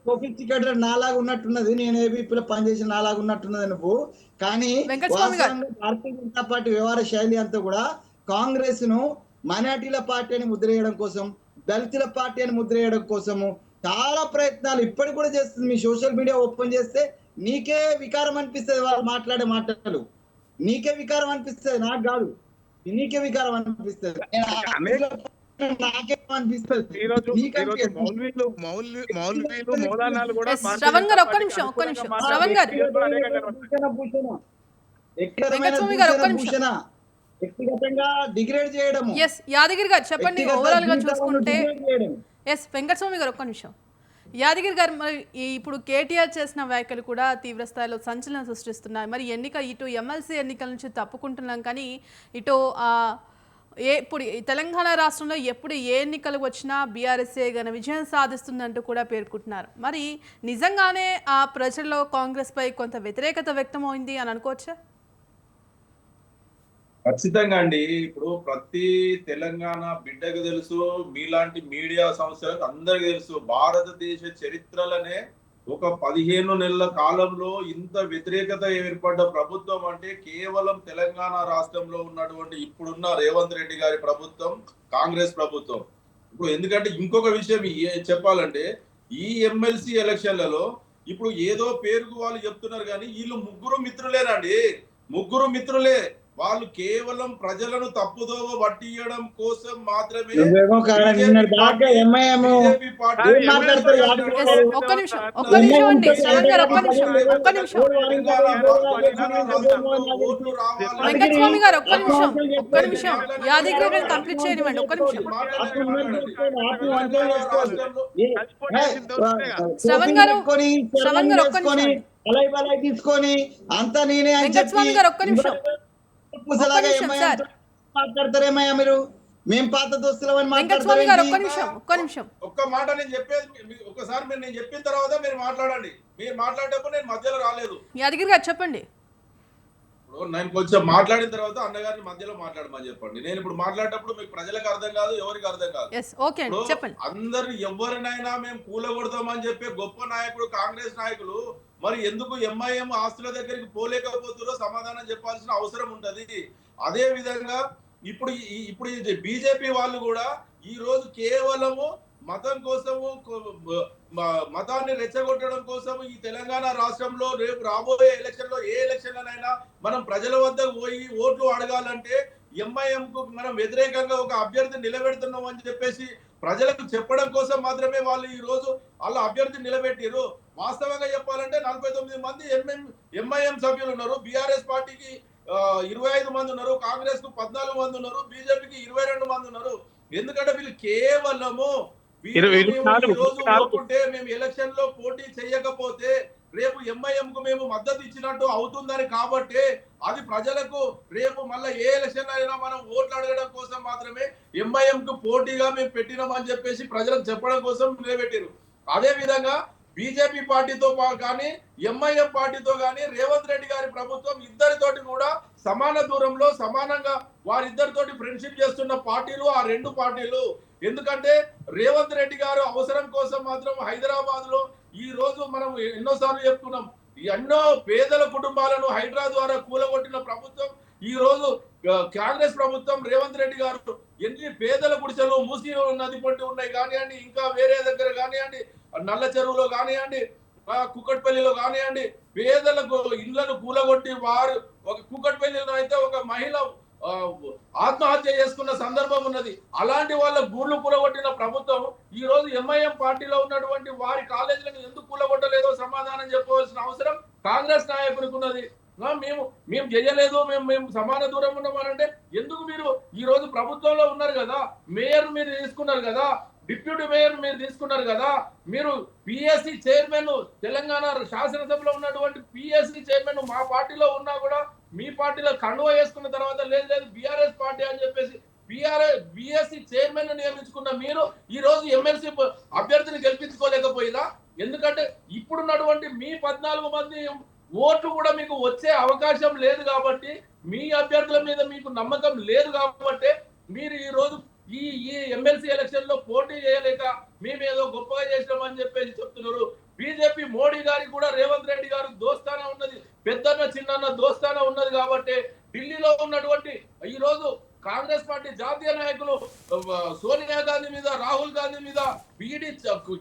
సోఫిస్టికేటెడ్ నాలాగా ఉన్నట్టున్నది, నేను ఏబీపీలో పనిచేసిన నాలాగా ఉన్నట్టున్నది నువ్వు. కానీ భారతీయ జనతా పార్టీ వ్యవహార శైలి అంతా కూడా కాంగ్రెస్ ను మైనార్టీల పార్టీ అని ముద్ర వేయడం కోసం, దళితుల పార్టీ అని ముద్ర వేయడం కోసము చాలా ప్రయత్నాలు ఇప్పటికి కూడా చేస్తుంది. మీ సోషల్ మీడియా ఓపెన్ చేస్తే నీకే వికారం అనిపిస్తుంది, వాళ్ళు మాట్లాడే మాటలు నీకే వికారం అనిపిస్తుంది, నాకు కాదు, నీకే వికారం అనిపిస్తుంది, నాకేం అనిపిస్తుంది. వ్యక్తిగతంగా డిగ్రేడ్ చేయడం. యాదగిరి గారు చెప్పండి, ఓవరాల్ గా చూసుకుంటే. వెంకటస్వామి గారు ఒక్క నిమిషం. యాదగిరి గారు, మరి ఇప్పుడు కేటీఆర్ చేసిన వ్యాఖ్యలు కూడా తీవ్ర స్థాయిలో సంచలనం సృష్టిస్తున్నాయి. మరి ఇటు ఎమ్మెల్సీ ఎన్నికల నుంచి తప్పుకుంటున్నాం, కానీ ఇటు ఇప్పుడు తెలంగాణ రాష్ట్రంలో ఎప్పుడు ఏ ఎన్నికలు వచ్చినా బీఆర్ఎస్ఏ ఘన విజయం సాధిస్తుందంటూ కూడా పేర్కొంటున్నారు. మరి నిజంగానే ఆ ప్రజల్లో కాంగ్రెస్ పై కొంత వ్యతిరేకత వ్యక్తమైంది అని అనుకోవచ్చా? ఖచ్చితంగా అండి. ఇప్పుడు ప్రతి తెలంగాణ బిడ్డకు తెలుసు, మీలాంటి మీడియా సంస్థలకు అందరికీ తెలుసు, భారతదేశ చరిత్రలోనే ఒక 15 నెలల కాలంలో ఇంత వ్యతిరేకత ఏర్పడ్డ ప్రభుత్వం అంటే కేవలం తెలంగాణ రాష్ట్రంలో ఉన్నటువంటి ఇప్పుడున్న రేవంత్ రెడ్డి గారి ప్రభుత్వం, కాంగ్రెస్ ప్రభుత్వం. ఇప్పుడు ఎందుకంటే ఇంకొక విషయం చెప్పాలంటే, ఈ ఎమ్మెల్సీ ఎలక్షన్లలో ఇప్పుడు ఏదో పేరుకు వాళ్ళు చెప్తున్నారు, కానీ వీళ్ళు ముగ్గురు మిత్రులేనండి, ముగ్గురు మిత్రులే. వాళ్ళు కేవలం ప్రజలను తప్పుదోవ పట్టియడం కోసం మాత్రమే నువ్వేమో దాకా ఎంఐఎం బీజేపీ పార్టీ ఏం మాట్లాడతారు? ఒక్క నిమిషం అండి శ్రవణ్ గారు, ఒక్క నిమిషం. వెంకటస్వామి గారు ఒక్క నిమిషం యాదగిరి గారు కంప్లీట్ చేయనివ్వండి. ఒక్క నిమిషం శ్రవణ్ గారు ఒక్క నిమిషం. బలై తీసుకొని అంతా నేనే అని వెంకటస్వామి గారు ఒక్క నిమిషం సార్. మాట్లాడతారేమయ్యా మీరు? మేము పాత దోస్తులమని వెంకటస్వామి గారు మాట్లాడతారు. ఒక్క నిమిషం ఒక్క మాట నేను చెప్పేది ఒకసారి నేను చెప్పిన తర్వాత మీరు మాట్లాడండి. మీరు మాట్లాడేటప్పుడు నేను మధ్యలో రాలేదు. యాదగిరి గారు చెప్పండి. నేను కొంచెం మాట్లాడిన తర్వాత అన్నగారిని మధ్యలో మాట్లాడమని చెప్పండి. నేను ఇప్పుడు మాట్లాడేటప్పుడు మీకు ప్రజలకు అర్థం కాదు, ఎవరికి అర్థం కాదు. చెప్పండి. అందరు ఎవరినైనా మేము కూలగొడతామని చెప్పే గొప్ప నాయకుడు కాంగ్రెస్ నాయకులు మరి ఎందుకు ఎంఐఎం ఆస్తుల దగ్గరికి పోలేకపోతారో సమాధానం చెప్పాల్సిన అవసరం ఉంటది. అదే విధంగా ఇప్పుడు బీజేపీ వాళ్ళు కూడా ఈ రోజు కేవలము మతం కోసము, మతాన్ని రెచ్చగొట్టడం కోసం ఈ తెలంగాణ రాష్ట్రంలో రేపు రాబోయే ఎలక్షన్ లో ఏ ఎలక్షన్లనైనా మనం ప్రజల వద్దకు పోయి ఓట్లు అడగాలంటే ఎంఐఎం కు మనం వ్యతిరేకంగా ఒక అభ్యర్థి నిలబెడుతున్నాం అని చెప్పేసి ప్రజలకు చెప్పడం కోసం మాత్రమే వాళ్ళు ఈ రోజు వాళ్ళ అభ్యర్థి నిలబెట్టారు. వాస్తవంగా చెప్పాలంటే 49 మంది ఎంఐఎం సభ్యులు ఉన్నారు. బీఆర్ఎస్ పార్టీకి 25 మంది ఉన్నారు, కాంగ్రెస్ కు 14 మంది ఉన్నారు, బీజేపీకి 22 మంది ఉన్నారు. ఎందుకంటే వీళ్ళు కేవలము మేము ఎలక్షన్ లో పోటీ చేయకపోతే రేపు ఎంఐఎం కు మేము మద్దతు ఇచ్చినట్టు అవుతుందని కాబట్టి అది ప్రజలకు రేపు మళ్ళీ ఏ ఎలక్షన్ అయినా మనం ఓట్లు అడగడం కోసం మాత్రమే ఎంఐఎం కు పోటీగా మేము పెట్టినామని చెప్పేసి ప్రజలకు చెప్పడం కోసం నిలబెట్టారు. అదే విధంగా బీజేపీ పార్టీతో కానీ ఎంఐఎం పార్టీతో కానీ రేవంత్ రెడ్డి గారి ప్రభుత్వం ఇద్దరితోటి కూడా సమాన దూరంలో సమానంగా వారిద్దరితోటి ఫ్రెండ్షిప్ చేస్తున్న పార్టీలు ఆ రెండు పార్టీలు. ఎందుకంటే రేవంత్ రెడ్డి గారు అవసరం కోసం మాత్రం హైదరాబాద్ లో ఈ రోజు మనం ఎన్నోసార్లు చెప్పుకున్నాం, ఎన్నో పేదల కుటుంబాలను హైడ్రా ద్వారా కూలగొట్టిన ప్రభుత్వం ఈ రోజు కాంగ్రెస్ ప్రభుత్వం. రేవంత్ రెడ్డి గారు ఎన్ని పేదల గుడిసెలు మూసి నది పట్టి ఉన్నాయి కానివ్వండి, ఇంకా వేరే దగ్గర కానివ్వండి, నల్ల చెరువులో కానివ్వండి, కుక్కట్పల్లిలో కానివ్వండి, పేదలకు ఇళ్లను కూలగొట్టి వారు ఒక కుక్కట్పల్లిలో అయితే ఒక మహిళ ఆత్మహత్య చేసుకున్న సందర్భం ఉన్నది. అలాంటి వాళ్ళ గూళ్ళు కూలగొట్టిన ప్రభుత్వం ఈ రోజు ఎంఐఎం పార్టీలో ఉన్నటువంటి వారి కాలేజీలను ఎందుకు కూలగొట్టలేదో సమాధానం చెప్పవలసిన అవసరం కాంగ్రెస్ నాయకునికి ఉన్నది. మేము చేయలేదు, మేము సమాన దూరం ఉన్నామనంటే ఎందుకు మీరు ఈ రోజు ప్రభుత్వంలో ఉన్నారు కదా, మేయర్ మీరు తీసుకున్నారు కదా, డిప్యూటీ మేయర్ మీరు తీసుకున్నారు కదా, మీరు పిఎస్సి చైర్మన్ తెలంగాణ శాసనసభలో ఉన్నటువంటి పిఎస్సి చైర్మన్ మా పార్టీలో ఉన్నా కూడా మీ పార్టీలో కండువా వేసుకున్న తర్వాత లేదు బీఆర్ఎస్ పార్టీ అని చెప్పేసి బిఎస్సి చైర్మన్ నియమించుకున్న మీరు ఈ రోజు ఎమ్మెల్సీ అభ్యర్థిని గెలిపించుకోలేకపోయిందా? ఎందుకంటే ఇప్పుడున్నటువంటి మీ 14 మంది ఓట్లు కూడా మీకు వచ్చే అవకాశం లేదు కాబట్టి, మీ అభ్యర్థుల మీద మీకు నమ్మకం లేదు కాబట్టి మీరు ఈ రోజు ఈ ఎమ్మెల్సీ ఎలక్షన్ లో పోటీ చేయలేక మేమేదో గొప్పగా చేసినామని చెప్పేసి చెప్తున్నారు. బీజేపీ మోడీ గారికి కూడా రేవంత్ రెడ్డి గారు దోస్తానా ఉన్నది, పెద్దన్న చిన్న దోస్తానా ఉన్నది కాబట్టి ఢిల్లీలో ఉన్నటువంటి ఈ రోజు కాంగ్రెస్ పార్టీ జాతీయ నాయకులు సోనియా గాంధీ మీద, రాహుల్ గాంధీ మీద ఈడీ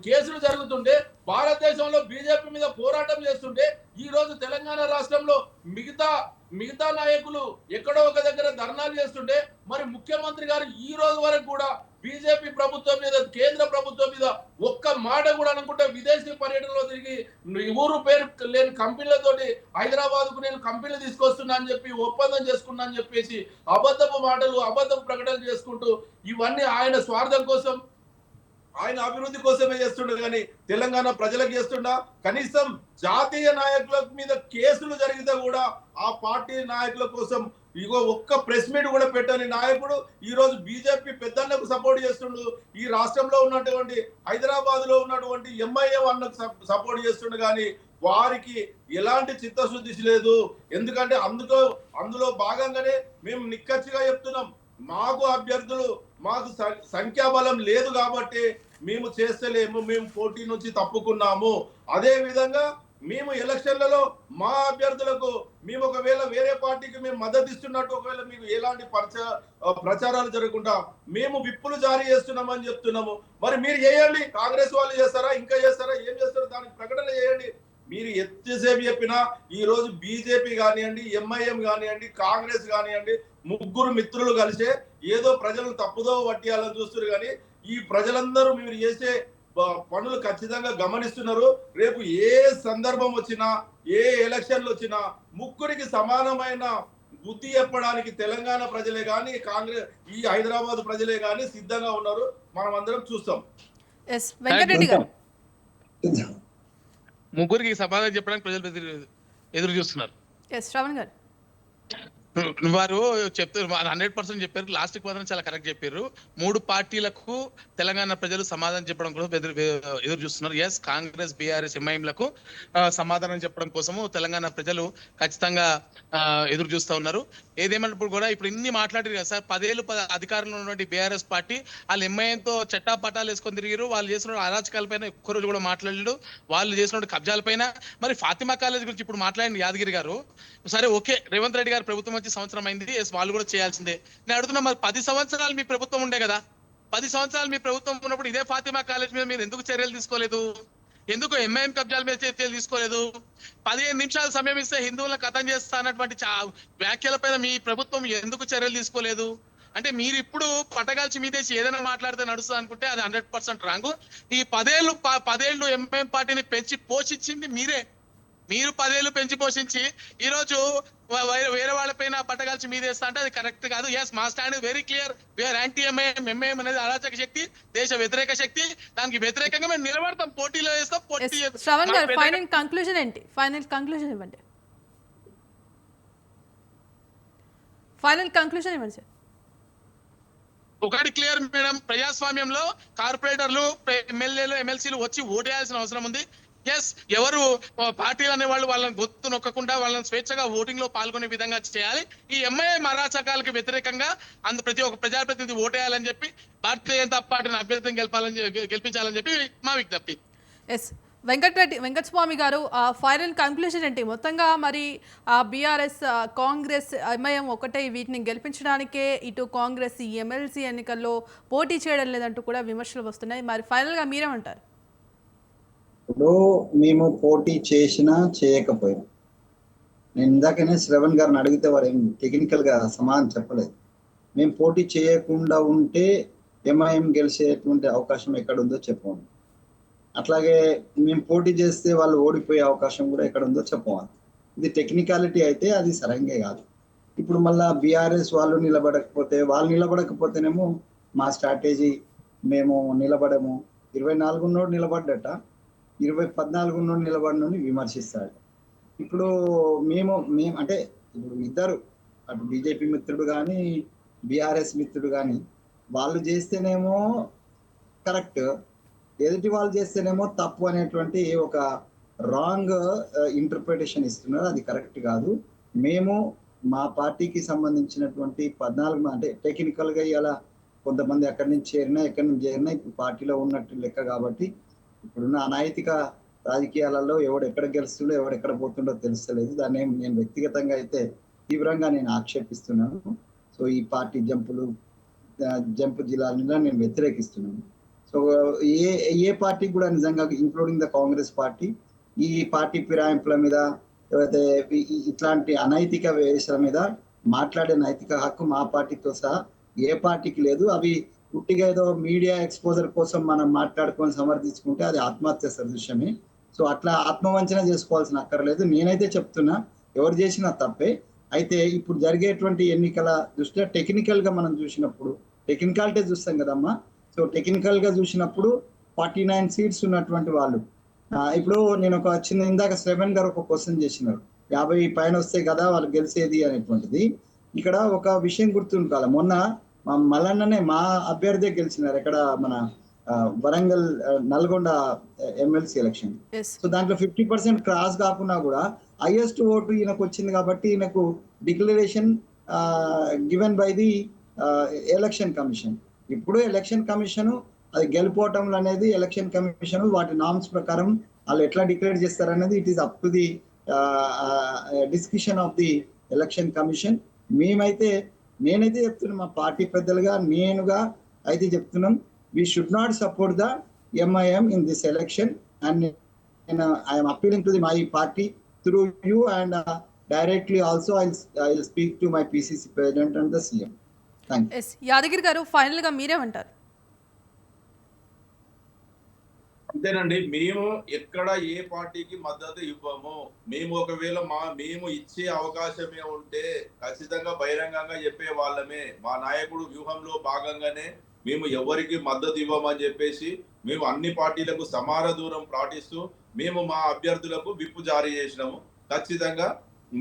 కేసులు జరుగుతుంటే, భారతదేశంలో బీజేపీ మీద పోరాటం చేస్తుంటే ఈ రోజు తెలంగాణ రాష్ట్రంలో మిగతా నాయకులు ఎక్కడో ఒక దగ్గర ధర్నాలు చేస్తుంటే మరి ముఖ్యమంత్రి గారు ఈ రోజు వరకు కూడా బీజేపీ ప్రభుత్వం మీద, కేంద్ర ప్రభుత్వం మీద ఒక్క మాట కూడా అనుకుంటే విదేశీ పర్యటనలో తిరిగి ఊరు పేరు లేని కంపెనీలతోటి హైదరాబాద్ కు నేను కంపెనీలు తీసుకొస్తున్నా అని చెప్పి ఒప్పందం చేసుకున్నా అని చెప్పేసి అబద్ధపు మాటలు, అబద్ధపు ప్రకటనలు చేసుకుంటూ ఇవన్నీ ఆయన స్వార్థం కోసం, ఆయన అభివృద్ధి కోసమే చేస్తుండే కానీ తెలంగాణ ప్రజలకు చేస్తుండా? కనీసం జాతీయ నాయకుల మీద కేసులు జరిగితే కూడా ఆ పార్టీ నాయకుల కోసం ఇగో ఒక్క ప్రెస్ మీట్ కూడా పెట్టని నాయకుడు ఈ రోజు బీజేపీ పెద్దన్నకు సపోర్ట్ చేస్తుండు. ఈ రాష్ట్రంలో ఉన్నటువంటి హైదరాబాద్ లో ఉన్నటువంటి ఎంఐఎం అన్నకు సపోర్ట్ చేస్తుండు కానీ వారికి ఎలాంటి చిత్తశుద్ధి లేదు. ఎందుకంటే అందులో భాగంగానే మేము నిక్కచ్చిగా చెప్తున్నాం, మాకు అభ్యర్థులు, మాకు సంఖ్యాబలం లేదు కాబట్టి మేము చేస్తలేము, మేము పోటీ నుంచి తప్పుకున్నాము. అదే విధంగా మేము ఎలక్షన్లలో మా అభ్యర్థులకు మేము ఒకవేళ వేరే పార్టీకి మేము మద్దతు ఇస్తున్నట్టు ఒకవేళ మీకు ఎలాంటి ప్రచారాలు జరగకుండా మేము విప్పులు జారీ చేస్తున్నామని చెప్తున్నాము. మరి మీరు చేయండి, కాంగ్రెస్ వాళ్ళు చేస్తారా, ఇంకా చేస్తారా, ఏం చేస్తారో దానికి ప్రకటన చేయండి. మీరు ఎంతసేపు చెప్పినా ఈ రోజు బీజేపీ కానివ్వండి, ఎంఐఎం కానివ్వండి, కాంగ్రెస్ కానివ్వండి, ముగ్గురు మిత్రులు కలిసే ఏదో ప్రజలను తప్పుదో పట్టియాలని చూస్తున్నారు. కానీ ఈ ప్రజలందరూ మీరు చేసే పనులు ఖచ్చితంగా గమనిస్తున్నారు. రేపు ఏ సందర్భం వచ్చినా, ఏ ఎలక్షన్లు వచ్చినా ముగ్గురికి సమానమైన బుద్ధి చెప్పడానికి తెలంగాణ ప్రజలే కానీ, కాంగ్రెస్ ఈ హైదరాబాద్ ప్రజలే కానీ సిద్ధంగా ఉన్నారు. మనం అందరం చూస్తాం. వెంకటరెడ్డి గారు, ముగ్గురికి సమాధానం చెప్పడానికి ప్రజలు ఎదురు చూస్తున్నారు. శ్రవణ్ గారు, వారు చెప్తారు 100% చెప్పారు. లాస్ట్ కి మాత్రం చాలా కరెక్ట్ చెప్పారు. 3 పార్టీలకు తెలంగాణ ప్రజలు సమాధానం చెప్పడం కోసం ఎదురు చూస్తున్నారు. ఎస్, కాంగ్రెస్, బీఆర్ఎస్, ఎంఐఎంలకు సమాధానం చెప్పడం కోసము తెలంగాణ ప్రజలు ఖచ్చితంగా ఎదురు చూస్తూ ఉన్నారు. ఏదేమన్నప్పుడు కూడా ఇప్పుడు ఇన్ని మాట్లాడారు కదా సార్, 10 ఏళ్ళు అధికారంలో ఉన్నటువంటి బీఆర్ఎస్ పార్టీ వాళ్ళు ఎంఐఎంతో చట్టా పటాలు వేసుకొని తిరిగారు. వాళ్ళు చేసిన అరాచకాలపైన ఒక్క రోజు కూడా మాట్లాడలేడు. వాళ్ళు చేసిన కబ్జాలపైన మరి ఫాతిమా కాలేజ్ గురించి ఇప్పుడు మాట్లాడింది యాదగిరి గారు. సరే, ఓకే, రేవంత్ రెడ్డి గారు ప్రభుత్వం వచ్చి సంవత్సరం అయింది, వాళ్ళు కూడా చేయాల్సిందే. నేను అడుగుతున్నా, మరి 10 సంవత్సరాలు మీ ప్రభుత్వం ఉండే కదా, 10 సంవత్సరాలు మీ ప్రభుత్వం ఉన్నప్పుడు ఇదే ఫాతిమా కాలేజ్ మీద మీరు ఎందుకు చర్యలు తీసుకోలేదు? ఎందుకు ఎంఐఎం కబ్జాల మీద చర్యలు తీసుకోలేదు? 15 నిమిషాలు సమయం ఇస్తే హిందువులను కథం చేస్తా అన్నటువంటి వ్యాఖ్యలపైన మీ ప్రభుత్వం ఎందుకు చర్యలు తీసుకోలేదు? అంటే మీరు ఇప్పుడు పట్టగాల్చి మీదేసి ఏదైనా మాట్లాడితే నడుస్తుంది అనుకుంటే అది 100% రాంగ్. ఈ 10 ఏళ్ళు ఎంఐఎం పార్టీని పెంచి పోషించింది మీరే. మీరు 10 ఏళ్ళు పెంచి పోషించి ఈ రోజు వేరే వాళ్ళపైన పట్టగాల్చి మీదేస్తా అంటే అది కరెక్ట్ కాదు. ఎస్, మా stand very clear. We are anti MIM. MIM అనేది అరాచక శక్తి, దేశ వ్యతిరేక శక్తి. దానికి వ్యతిరేకంగా మేము నిలబడతాం, పోటీలో వేస్తాం. శ్రవణ్ గారు, ఫైనల్ కంక్లూజన్ ఏంటి? ఫైనల్ కంక్లూజన్ ఇవ్వండి. ఫైనల్ కంక్లూజన్ ఇవ్వండి సార్. ఒకటి క్లియర్ మేడం, ప్రజాస్వామ్యంలో కార్పొరేటర్లు, ఎమ్మెల్యేలు, ఎమ్మెల్సీలు వచ్చి ఓటేయాల్సిన అవసరం ఉంది. ఎస్, ఎవరు పార్టీలు అనే వాళ్ళు వాళ్ళని గొంతు నొక్కకుండా వాళ్ళని స్వేచ్ఛగా ఓటింగ్ లో పాల్గొనే విధంగా చేయాలి. ఈ ఎంఐఎం అరాచకాలకు వ్యతిరేకంగా ప్రతి ఒక్క ప్రజాప్రతినిధి ఓటేయాలని చెప్పి భారతీయ జనతా పార్టీని అభ్యర్థిని గెలిపించాలని చెప్పి మా విజ్ఞప్తి. ఎస్, వెంకటస్వామి గారు, ఫైనల్ కంక్లూజన్ ఏంటి? మొత్తంగా మరి బీఆర్ఎస్, కాంగ్రెస్, ఎంఐఎం ఒకటే వీటిని గెలిపించడానికే ఇటు కాంగ్రెస్ ఈ ఎమ్మెల్సీ ఎన్నికల్లో పోటీ చేయడం లేదంటూ కూడా విమర్శలు వస్తున్నాయి. మరి ఫైనల్గా మీరేమంటారు? ఇప్పుడు మేము పోటీ చేసినా చేయకపోయినా, నేను ఇందాకనే శ్రవణ్ గారిని అడిగితే వారు ఏం టెక్నికల్గా సమాధానం చెప్పలేదు. మేము పోటీ చేయకుండా ఉంటే ఎంఐఎం గెలిచేటువంటి అవకాశం ఎక్కడుందో చెప్పండి. అట్లాగే మేము పోటీ చేస్తే వాళ్ళు ఓడిపోయే అవకాశం కూడా ఎక్కడుందో చెప్పవాలి. ఇది టెక్నికాలిటీ అయితే అది సరైనదే కాదు. ఇప్పుడు మళ్ళా బీఆర్ఎస్ వాళ్ళు నిలబడకపోతేనేమో మా స్ట్రాటజీ మేము నిలబడము, 24 ఉన్నోడు నిలబడ్డట, 14 ఉన్నోడు నిలబడినోని విమర్శిస్తాడు. ఇప్పుడు మేము అంటే ఇప్పుడు ఇద్దరు, అటు బీజేపీ మిత్రుడు కానీ బీఆర్ఎస్ మిత్రుడు కానీ, వాళ్ళు చేస్తేనేమో కరెక్ట్, ఎదుటి వాళ్ళు చేస్తేనేమో తప్పు అనేటువంటి ఒక రాంగ్ ఇంటర్ప్రిటేషన్ ఇస్తున్నారు. అది కరెక్ట్ కాదు. మేము మా పార్టీకి సంబంధించినటువంటి 14 అంటే టెక్నికల్గా ఇలా కొంతమంది ఎక్కడి నుంచి చేరినా ఇప్పుడు పార్టీలో ఉన్నట్టు లెక్క. కాబట్టి ఇప్పుడున్న అనైతిక రాజకీయాలలో ఎవడెక్కడ గెలుస్తుండో ఎవడెక్కడ పోతుండో తెలుస్తలేదు. దాన్ని నేను వ్యక్తిగతంగా అయితే తీవ్రంగా నేను ఆక్షేపిస్తున్నాను. సో ఈ పార్టీ జంపు జిల్లాల నేను వ్యతిరేకిస్తున్నాను. సో ఏ పార్టీ కూడా నిజంగా, ఇంక్లూడింగ్ ద కాంగ్రెస్ పార్టీ, ఈ పార్టీ ఫిరాయింపుల మీద లేకపోతే ఇట్లాంటి అనైతిక వేషాల మీద మాట్లాడే నైతిక హక్కు మా పార్టీతో సహా ఏ పార్టీకి లేదు. అవి పుట్టిగా ఏదో మీడియా ఎక్స్పోజర్ కోసం మనం మాట్లాడుకొని సమర్థించుకుంటే అది ఆత్మహత్య సదృశ్యమే. సో అట్లా ఆత్మవంచన చేసుకోవాల్సిన అక్కర్లేదు. నేనైతే చెప్తున్నా, ఎవరు చేసినా తప్పే. అయితే ఇప్పుడు జరిగేటువంటి ఎన్నికల దృష్ట్యా టెక్నికల్గా మనం చూసినప్పుడు, టెక్నికాలిటీ చూస్తాం కదమ్మా. సో టెక్నికల్గా చూసినప్పుడు 49 సీట్స్ ఉన్నటువంటి వాళ్ళు, ఇప్పుడు నేను ఒక ఇందాక శ్రవణ్ గారు ఒక క్వశ్చన్ చేసినారు, 50 పైన వస్తే కదా వాళ్ళు గెలిచేది అనేటువంటిది. ఇక్కడ ఒక విషయం గుర్తుండాలి, మొన్న మల్లన్ననే మా అభ్యర్థి గెలిచినారు ఎక్కడ, మన Warangal Nalgonda MLC election. So దాంట్లో 50% క్రాస్ కాకుండా కూడా హైయెస్ట్ ఓటు ఈయనకు వచ్చింది. కాబట్టి ఈయనకు declaration given by the election commission. ఇప్పుడు ఎలక్షన్ కమిషన్ అది గెలిపోవటం అనేది ఎలక్షన్ కమిషన్ వాటి నామ్స్ ప్రకారం వాళ్ళు ఎట్లా డిక్లేర్ చేస్తారనేది it is up to the discussion of the election commission. నేనైతే చెప్తున్నాను, మా పార్టీ పెద్దలుగా నేనుగా అయితే చెప్తున్నాం, we should not support the MIM in this election, and I am appealing to my party through you, and directly also I'll speak to my PCC president and the CM. Thank you. S Yadagiri గారు ఫైనల్గా మీరేమంటారు? అంతేనండి. మేము ఎక్కడ ఏ పార్టీకి మద్దతు ఇవ్వము. మేము ఒకవేళ మేము ఇచ్చే అవకాశమే ఉంటే ఖచ్చితంగా బహిరంగంగా చెప్పే వాళ్ళమే. మా నాయకుడు వ్యూహంలో భాగంగానే మేము ఎవరికి మద్దతు ఇవ్వమని చెప్పేసి మేము అన్ని పార్టీలకు సమాన దూరం పాటిస్తూ మేము మా అభ్యర్థులకు విప్పు జారీ చేసినాము. ఖచ్చితంగా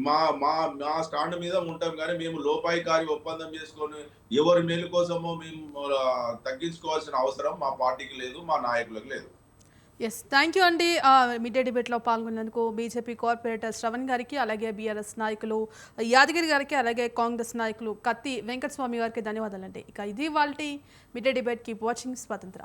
మా మా మా స్టాండ్ మీద ఉంటాం, కానీ మేము లోపాయికారి ఒప్పందం చేసుకొని ఎవరి మేలు కోసమో మేము తగ్గించుకోవాల్సిన అవసరం మా పార్టీకి లేదు, మా నాయకులకు లేదు. ఎస్ థ్యాంక్ యూ అండి. మిడ్ డే డిబేట్లో పాల్గొన్నందుకు బీజేపీ కార్పొరేటర్ శ్రవణ్ గారికి, అలాగే బీఆర్ఎస్ నాయకులు యాదగిరి గారికి, అలాగే కాంగ్రెస్ నాయకులు కత్తి వెంకటస్వామి గారికి ధన్యవాదాలండి. ఇక ఇది వాళ్ళ mid day debate. Keep watching స్వతంత్ర.